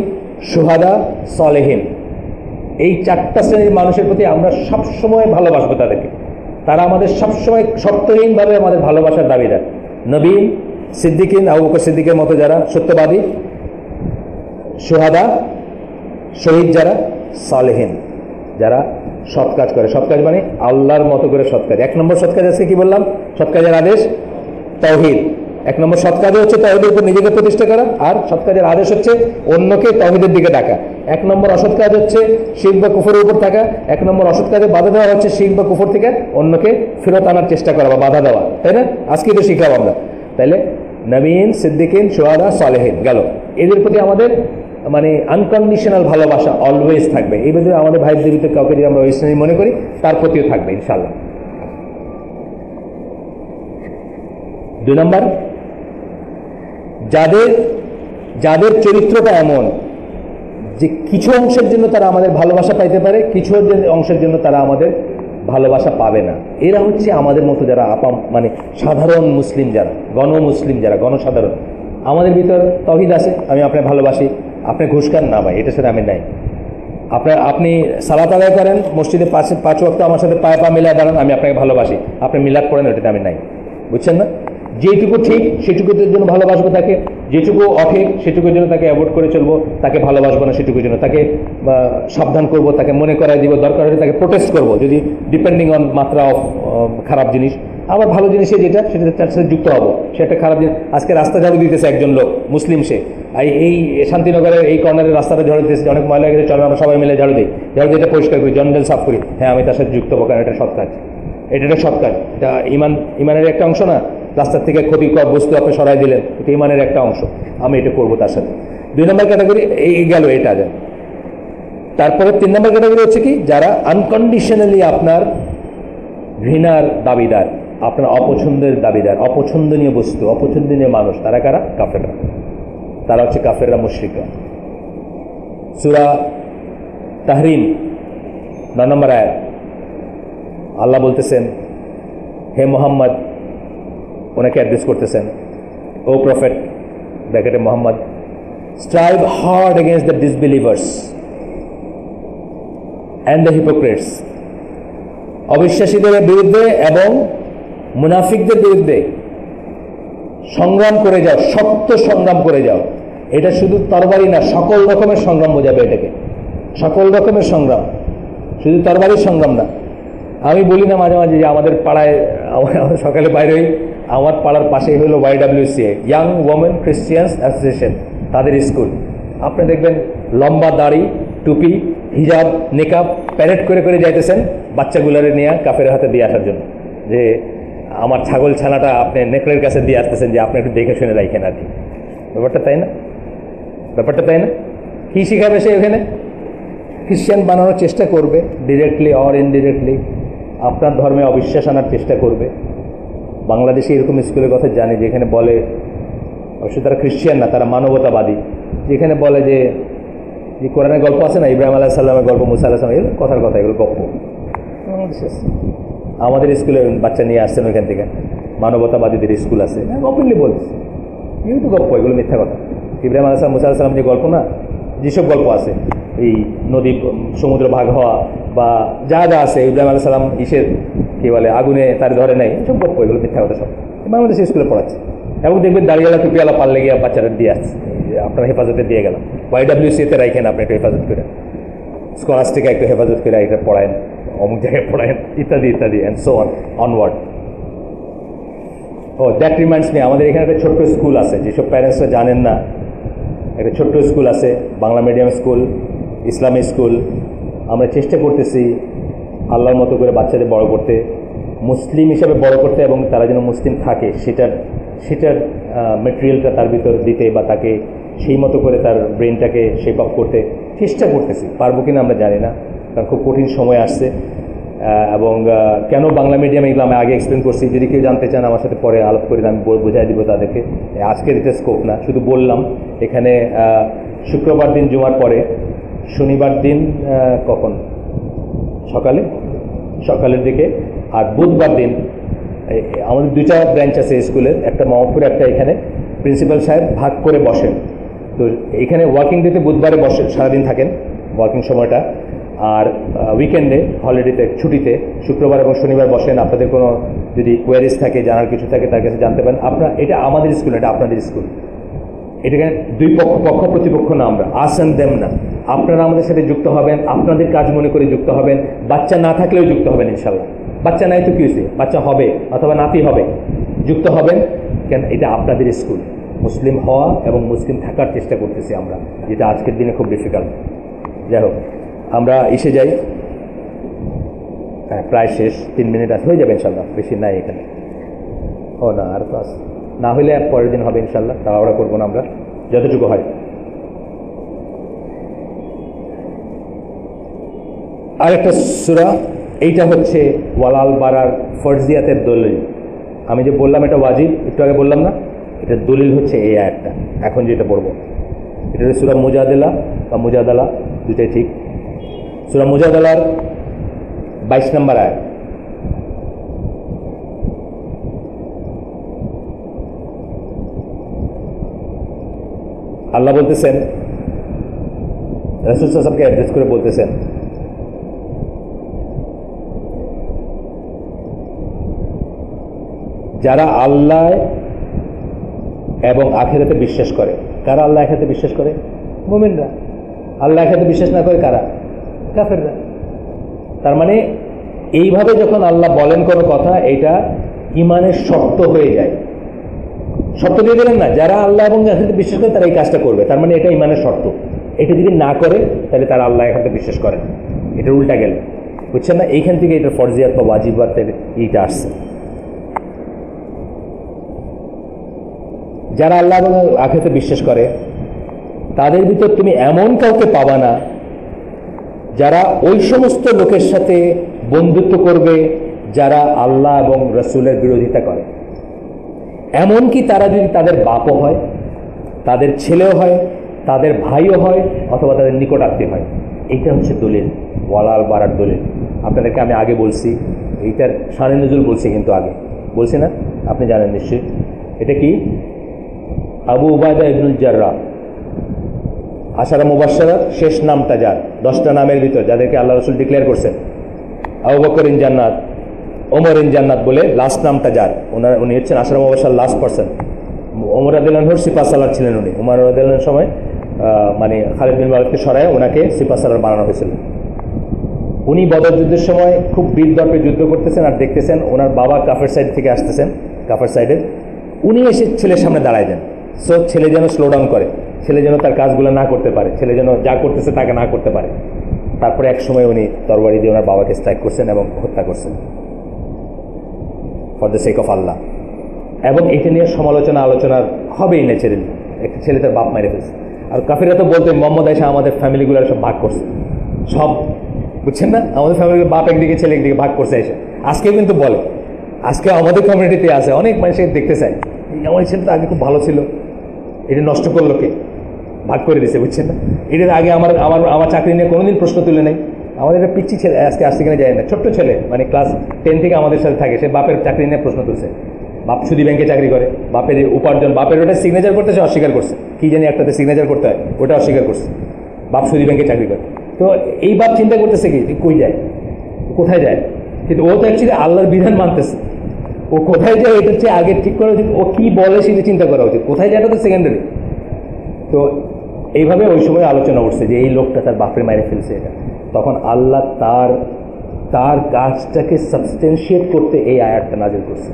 শুহাদা, সলেহিন। এই 4টা শ্রেণীর মানুষের প্রতি আমরা সবসময় ভালোবাসবো তাদেরকে। তারা আমাদের সবসময় শর্তহীনভাবে আমাদের ভালোবাসার দাবিদার। নবীন, সিদ্দিকিন, আবু বকর সিদ্দিকের মতো যারা সত্যবাদী, শুহাদা শহীদ যারা, সালেহিন যারা সৎ কাজ করে। সৎ কাজ মানে আল্লাহর মতো করে সৎ কাজ। 1 নম্বর সৎ কাজ আজকে কি বললাম? সৎ কাজের আদেশ তাওহীদ। এক নম্বর সৎ কাজ হচ্ছে তাওহীদের উপর নিজেকে প্রতিষ্ঠা করা, আর সৎ কাজের আদেশ হচ্ছে অন্যকে তাওহীদের দিকে ডাকা। এক নম্বর অসৎ কাজ হচ্ছে শিরক বা কুফরের উপর থাকা। এক নম্বর অসৎ কাজে বাধা দেওয়া হচ্ছে শিরক বা কুফর থেকে অন্যকে ফেরত আনার চেষ্টা করা বা বাধা দেওয়া, তাই না? আজকে তো শিখলাম আমরা। তাইলে নবীন, সিদ্দিকিন, শুহাদা, সালেহিন গেল, এদের প্রতি আমাদের মানে আনকন্ডিশনাল ভালোবাসা অলওয়েজ থাকবে। এই ভিতরে আমাদের ভাইদের ভিতরে কাউকে যদি আমরা ইসলামী মনে করি তার প্রতিও থাকবে ইনশাআল্লাহ। 2 নম্বর, যাদের চরিত্রটা এমন যে কিছু অংশের জন্য তারা আমাদের ভালোবাসা পাইতে পারে, কিছু অংশের জন্য তারা আমাদের ভালোবাসা পাবে না, এরা হচ্ছে আমাদের মতো যারা মানে সাধারণ মুসলিম, যারা গণমুসলিম, যারা গণসাধারণ। আমাদের ভিতর তাওহীদ আছে, আমি আপনাকে ভালোবাসি, আপনি ঘুষ খান না ভাই, এটার সাথে আমি নাই। আপনি সালাত আদায় করেন মসজিদে 5 ওয়াক্ত আমার সাথে পায়ে পা মিলায় দাঁড়ান, আমি আপনাকে ভালোবাসি, আপনি মিলাদ করেন, ওটাতে আমি নাই। বুঝছেন না? যেটুকু ঠিক সেটুকুর জন্য ভালোবাসবো তাকে, যেটুকু অঠিক সেটুকুর জন্য তাকে অ্যাভয়েড করে চলবো, তাকে ভালোবাসবো না সেটুকুর জন্য, তাকে সাবধান করব, তাকে মনে করাই দিব, দরকার হলে তাকে প্রোটেস্ট করবো যদি ডিপেন্ডিং অন মাত্রা অফ খারাপ জিনিস। আবার ভালো জিনিসে যেটা সেটা তার সাথে যুক্ত হবো, সে একটা খারাপ জিনিস। আজকে রাস্তা ঝাড়ু দিতেছে একজন লোক মুসলিম, সে এই শান্তিনগরের এই কর্নারের রাস্তাটা ঝাড়ু দিতেছে, অনেক ময়লা গেছে, চলো আমরা সবাই মিলে ঝাড়ু দিই, ঝাড়ু দিয়ে এটা পরিষ্কার করি, জঞ্জাল সাফ করি। হ্যাঁ, আমি তার সাথে যুক্ত হবো, কারণ এটা সৎ কাজ, এটা সৎ কাজ, এটা ইমানের একটা অংশ না? রাস্তার থেকে ক্ষতিকর বস্তু আপনি সরাই দিলেন, এটা ইমানের একটা অংশ, আমি এটা করবো তার সাথে। 2 নম্বর ক্যাটাগরি এই গেল, এটা যায়। তারপরে 3 নম্বর ক্যাটাগরি হচ্ছে কি, যারা আনকন্ডিশনালি আপনার ঘৃণার দাবিদার, আপনার অপছন্দের দাবিদার, অপছন্দনীয় বস্তু, অপছন্দনীয় মানুষ। তারা কারা? কাফেররা। তারা হচ্ছে কাফেররা, মুশরিকরা। সূরা তাহরিম 9 নম্বর আয়াত আল্লাহ বলতেছেন, হে মুহাম্মদ, ওনাকে অ্যাড্রেস করতেছেন, ও প্রফেট ব্র্যাকেটে Muhammad, strive hard against the disbelievers and the hypocrites, অবিশ্বাসীদের বিরুদ্ধে এবং মুনাফিকদের বিরুদ্ধে সংগ্রাম করে যাও, শক্ত সংগ্রাম করে যাও। এটা শুধু তরবারি না, সকল রকমের সংগ্রাম বোঝাবে এটাকে, সকল রকমের সংগ্রাম, শুধু তরবারির সংগ্রাম না। আমি বলি না মাঝে মাঝে যে আমাদের পাড়ায়, আমাদের সকালে বাইরে হই, আমার পাড়ার পাশেই হলো YWCA, young women Christians association, তাদের স্কুল। আপনি দেখবেন লম্বা দাড়ি, টুপি, হিজাব, নেকাব প্যারেড করে করে যাইতেছেন বাচ্চাগুলোরে নিয়ে কাফের হাতে দিয়ে আসার জন্য, যে আমার ছাগল ছানাটা আপনি নেকড়ের কাছে দিয়ে আসতেছেন, যে আপনি একটু দেখে শুনে রাখেন আর কি। ব্যাপারটা তাই না? ব্যাপারটা তাই না? কী শিখাবে সে? ওখানে খ্রিস্টান বানানোর চেষ্টা করবে, ডিরেক্টলি অর ইনডিরেক্টলি আপনার ধর্মে অবিশ্বাস আনার চেষ্টা করবে। বাংলাদেশে এরকম স্কুলের কথা জানি, যেখানে বলে, অবশ্যই তারা খ্রিস্টান না, তারা মানবতাবাদী, যেখানে বলে যে কোরআনের গল্প আছে না, ইব্রাহিম আলাইহিস সালামের গল্প, মুসা আলাইহিস সালাম, এগুলো কথার কথা, এগুলো গল্প। আমাদের স্কুলে বাচ্চা নিয়ে আসছেন ওইখান থেকে, মানবতাবাদীদের স্কুল আছে, ওপেনলি বলছে এগুলো তো গল্প, এগুলো মিথ্যা কথা। ইব্রাহিম আলাইহিস সালাম, মুসা আলাইহিস সালাম যে গল্প না, যেসব গল্প আছে, এই নদী সমুদ্র ভাগ হওয়া বা যা যা আছে, ইব্রাহিম আলাইহিস সালাম কি বলে আগুনে তার ধরে নেই, সব গল্প, এগুলো মিথ্যা কথা সব বাংলাদেশের স্কুলে পড়াচ্ছে। এবং দেখবেন দাঁড়িয়েলা টুপিওয়ালা পাল্লে গিয়ে বাচ্চারা দিয়ে আসছে, আপনার হেফাজতে দিয়ে গেলাম, YWCA-তে রাখেন, আপনি একটু হেফাজত করে, স্কলাস্টিকা একটু হেফাজত করে এটা পড়ায়েন, অমুক জায়গায় পড়ায়েন, ইত্যাদি ইত্যাদি, and so onward. Oh that reminds me, আমাদের এখানে একটা ছোট্ট স্কুল আছে, যেসব প্যারেন্টসরা জানেন না, একটা ছোট্ট স্কুল আছে, বাংলা মিডিয়াম স্কুল, ইসলামী স্কুল। আমরা চেষ্টা করতেছি আল্লাহর মতো করে বাচ্চাদের বড় করতে, মুসলিম হিসাবে বড় করতে, এবং তারা যেন মুসলিম থাকে সেটার মেটেরিয়ালটা তার ভিতর দিতে, বা তাকে সেই মতো করে তার ব্রেনটাকে শেপ আপ করতে চেষ্টা করতেছি। পারবো কিনা আমরা জানি না, কারণ খুব কঠিন সময় আসছে। এবং কেন বাংলা মিডিয়াম, এগুলো আমি আগে এক্সপ্লেন করছি, যদি কেউ জানতে চান আমার সাথে পরে আলাপ করে আমি বোঝাই দিব তাদেরকে। আজকের এটা স্কোপ না, শুধু বললাম এখানে শুক্রবার দিন জুমার পরে, শনিবার দিন কখন সকালের দিকে, আর বুধবার দিন আমাদের 2টা ব্রাঞ্চ আছে স্কুলের, একটা মোহাম্মদপুরে, একটা এখানে। প্রিন্সিপাল সাহেব ভাগ করে বসেন, তো এখানে ওয়ার্কিং ডেতে বুধবারে বসে সারাদিন থাকেন ওয়ার্কিং সময়টা, আর উইকেন্ডে হলিডেতে ছুটিতে শুক্রবার এবং শনিবার বসেন। আপনাদের কোনো যদি কোয়ারিজ থাকে, জানার কিছু থাকে, তার কাছে জানতে পারেন। এটা আমাদের স্কুল, এটা আপনাদের স্কুল। এটাকে দুই পক্ষ প্রতিপক্ষ না, আমরা আস অ্যান্ড দেম না। আপনারা আমাদের সাথে যুক্ত হবেন, আপনাদের কাজ মনে করে যুক্ত হবেন, বাচ্চা না থাকলেও যুক্ত হবেন ইনশাল্লাহ। বাচ্চা নাই তো কি হয়েছে, বাচ্চা হবে অথবা নাতি হবে, যুক্ত হবেন। কেন এটা আপনাদের স্কুল, মুসলিম হওয়া এবং মুসলিম থাকার চেষ্টা করতেছি আমরা, যেটা আজকের দিনে খুব ডিফিকাল্ট। যাই হোক, আমরা এসে যাই। হ্যাঁ, প্রায় শেষ, 3 মিনিট আছে, হয়ে যাবে ইনশাল্লাহ, বেশি নাই এখানে। ও না, আর তো না হইলে পরের দিন হবে ইনশাল্লাহ, তাড়াহুড়া করবো না আমরা, যতটুকু হয়। আরেকটা সূরা, এইটা হচ্ছে ওয়ালাল বারার ফরজিয়াতের দলিল। আমি যে বললাম এটা ওয়াজিব, একটু আগে বললাম না, এটা দলিল হচ্ছে এই আয়াতটা এখন যেটা পড়বো। এটা হচ্ছে সূরা মুজাদালা বা মুজাদালা, দুটাই ঠিক। সূরা মুজাদালার 22 নম্বর আয়াত। আল্লাহ বলতেছেন, রাসূল সাল্লাল্লাহু আলাইহি ওয়াসাল্লামকে অ্যাড্রেস করে বলতেছেন, যারা আল্লাহ এবং আখিরাতে বিশ্বাস করে। কারা আল্লাহ আখিরাতে বিশ্বাস করে? মুমিনরা। আল্লাহ আখিরাতে বিশ্বাস না করে কারা? কাফেররা। তার মানে এইভাবে যখন আল্লাহ বলেন কোনো কথা, এটা ইমানের শর্ত হয়ে যায়। শর্ত দিয়ে দিলেন না, যারা আল্লাহ এবং আখিরাতে বিশ্বাস করে তারা এই কাজটা করবে, তার মানে এটা ইমানের শর্ত। এটা যদি না করে তাহলে তারা আল্লাহ আখিরাতে বিশ্বাস করে না, এটা উল্টা গেল, বুঝছেন না? এইখান থেকে এটা ফরজিয়াত বা ওয়াজিবাতের এইটা আসছে। যারা আল্লাহ এবং আখিরাতে বিশ্বাস করে তাদের ভিতর তুমি এমন কাউকে পাবা না যারা ওই সমস্ত লোকের সাথে বন্ধুত্ব করবে যারা আল্লাহ এবং রাসূলের বিরোধিতা করে। এমনকি তারা যদি তাদের বাপও হয়, তাদের ছেলেও হয়, তাদের ভাইও হয়, অথবা তাদের নিকট আত্মীয় হয়। এইটা হচ্ছে দলিল, ওয়ালাল বারার দলিল। আপনাদেরকে আমি আগে বলছি, এইটার শানে নুজুল বলছি, কিন্তু আগে বলছি না, আপনি জানেন নিশ্চয়ই। এটা কি? আবু উবায়দা ইবনুল জাররাহ, আশারা মুবাশশারার শেষ নামটা যার, 10টা নামের ভিতর যাদেরকে আল্লাহ রাসূল ডিক্লেয়ার করছেন, আবু বকর ইন জান্নাত, ওমর ইন জান্নাত বলে লাস্ট নামটা যার, উনি হচ্ছেন আশারা মুবাশশার লাস্ট পারসন। ওমর রাদিয়াল্লাহু আনহুর সিপাহসালার ছিলেন উনি। ওমর রাদিয়াল্লাহু আনহুর সময় মানে খালিদ বিন ওয়ালিদকে সরায় ওনাকে সিপাহসালার বানানো হয়েছিল। উনি বদর যুদ্ধের সময় খুব বীর দর্পে যুদ্ধ করতেছেন আর দেখতেছেন ওনার বাবা কাফের সাইড থেকে আসতেছেন, কাফের সাইডে। উনি এসে ছেলের সামনে দাঁড়ায় দেন, সো ছেলে যেন স্লো ডাউন করে, ছেলে যেন তার কাজগুলো না করতে পারে, ছেলে যেন যা করতেছে তাকে না করতে পারে। তারপরে এক সময় উনি তরবারি দিয়ে ওনার বাবাকে স্ট্রাইক করছেন এবং হত্যা করছেন ফর দ্য সেক অফ আল্লাহ। এবং এটা নিয়ে সমালোচনা আলোচনার হবেই ন্যাচারালি, একটা ছেলে তার বাপ মেরে ফেলছে। আর কাফিররা তো বলতেন মোহাম্মদ আয়েশা আমাদের ফ্যামিলিগুলো সব ভাগ করছে, সব, বুঝছেন না, আমাদের ফ্যামিলির বাপ একদিকে ছেলে একদিকে ভাগ করছে এসে। আজকেও কিন্তু বলে, আজকে আমাদের কমিউনিটিতে আছে, অনেক মানুষকে দেখতে চায়, আমার ছেলেটা আগে খুব ভালো ছিল, এটা নষ্ট করলো কে? ভাগ করে দিছে, বুঝছেন না? এটার আগে আমার চাকরি নিয়ে কোনোদিন প্রশ্ন তুলে নেই। আমাদের একটা পিচ্ছি ছেলে আজকে সেখানে যায় না, ছোট্ট ছেলে, মানে ক্লাস 10 থেকে আমাদের সাথে থাকে, সে বাপের চাকরি নিয়ে প্রশ্ন তুলছে। বাপ সুদী ব্যাংকে চাকরি করে, বাপের উপার্জন, বাপের ওটা সিগনেচার করতে সে অস্বীকার করছে, কি জানি একটাতে সিগনেচার করতে হয়, ওটা অস্বীকার করছে। বাপ সুদী ব্যাংকে চাকরি করে। তো এই বাপ চিন্তা করতেছে কি কই যায়, কোথায় যায়, কিন্তু ও তো অ্যাকচুয়ালি আল্লাহর বিধান মানতেছে। ও কোথায় যায় এটা হচ্ছে আগে ঠিক করা উচিত, ও কি বলে সেটা চিন্তা করা উচিত, কোথায় যায় এটা তো সেকেন্ডারি। তো এইভাবে ওই সময় আলোচনা উঠছে যে এই লোকটা তার বাপের মায়ের ফেলছে এটা। তখন আল্লাহ তার কাজটাকে সাবস্টেন্সিয়েট করতে এই আয়াতটা নাজিল করছে,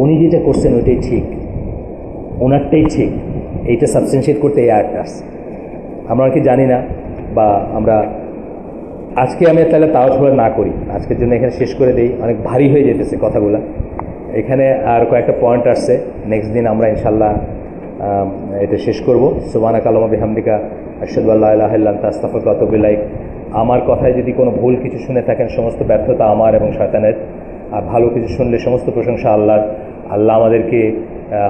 উনি যেটা করছেন ওইটাই ঠিক, ওনারটাই ঠিক, এইটা সাবস্টেন্সিয়েট করতে এই আয়াতটা আসছে। আমরা কি জানি না, বা আমরা আজকে আমি তাহলে তাওয়াজ না করি, আজকের জন্য এখানে শেষ করে দেই, অনেক ভারী হয়ে যেতেছে কথাগুলো। এখানে আর কয়েকটা পয়েন্ট আসছে, নেক্সট দিন আমরা ইনশাল্লাহ এটা শেষ করব। সুবহানাকা আল্লাহুম্মা বিহামদিকা আশহাদু আল্লা ইলাহা ইল্লা আনতা আস্তাগফিরুকা ওয়া আতুবু ইলাইক। আমার কথায় যদি কোনো ভুল কিছু শুনে থাকেন, সমস্ত ব্যর্থতা আমার এবং শয়তানের, আর ভালো কিছু শুনলে সমস্ত প্রশংসা আল্লাহর। আল্লাহ আমাদেরকে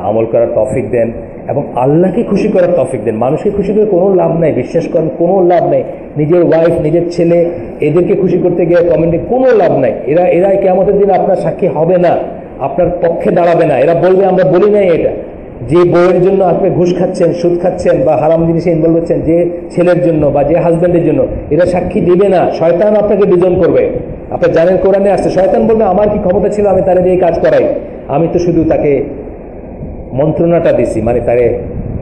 আমল করার তৌফিক দেন এবং আল্লাহকে খুশি করার তৌফিক দেন। মানুষকে খুশি করে কোনো লাভ নাই, বিশ্বাস করেন, কোনো লাভ নাই। নিজের ওয়াইফ, নিজের ছেলে, এদেরকে খুশি করতে গিয়ে কমেন্টে কোনো লাভ নাই। এরা কিয়ামতের দিন আপনার সাক্ষী হবে না, আপনার পক্ষে দাঁড়াবে না। এরা বলবে আমরা বলি নাই এটা। যে বউয়ের জন্য আপনি ঘুষ খাচ্ছেন, সুদ খাচ্ছেন বা হারাম জিনিসে ইনভলভ হচ্ছেন, যে ছেলের জন্য বা যে হাজব্যান্ডের জন্য, এরা সাক্ষী দিবে না। শয়তান আপনাকে ডিজন করবে। আপনার জানেন কোরআনে আসছে, শয়তান বলবে আমার কি ক্ষমতা ছিল আমি তারে দিয়ে কাজ করাই, আমি তো শুধু তাকে মন্ত্রণাটা দিছি, মানে তারে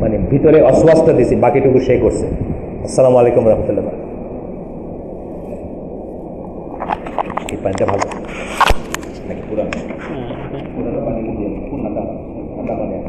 মানে ভিতরে অশ্বাসটা দিছি, বাকিটুকু সে করছে। আসসালামু আলাইকুম রহমতুল্লাহ। এই পানিটা ভালো নাকি পুরানো? পুরানো পানি মানে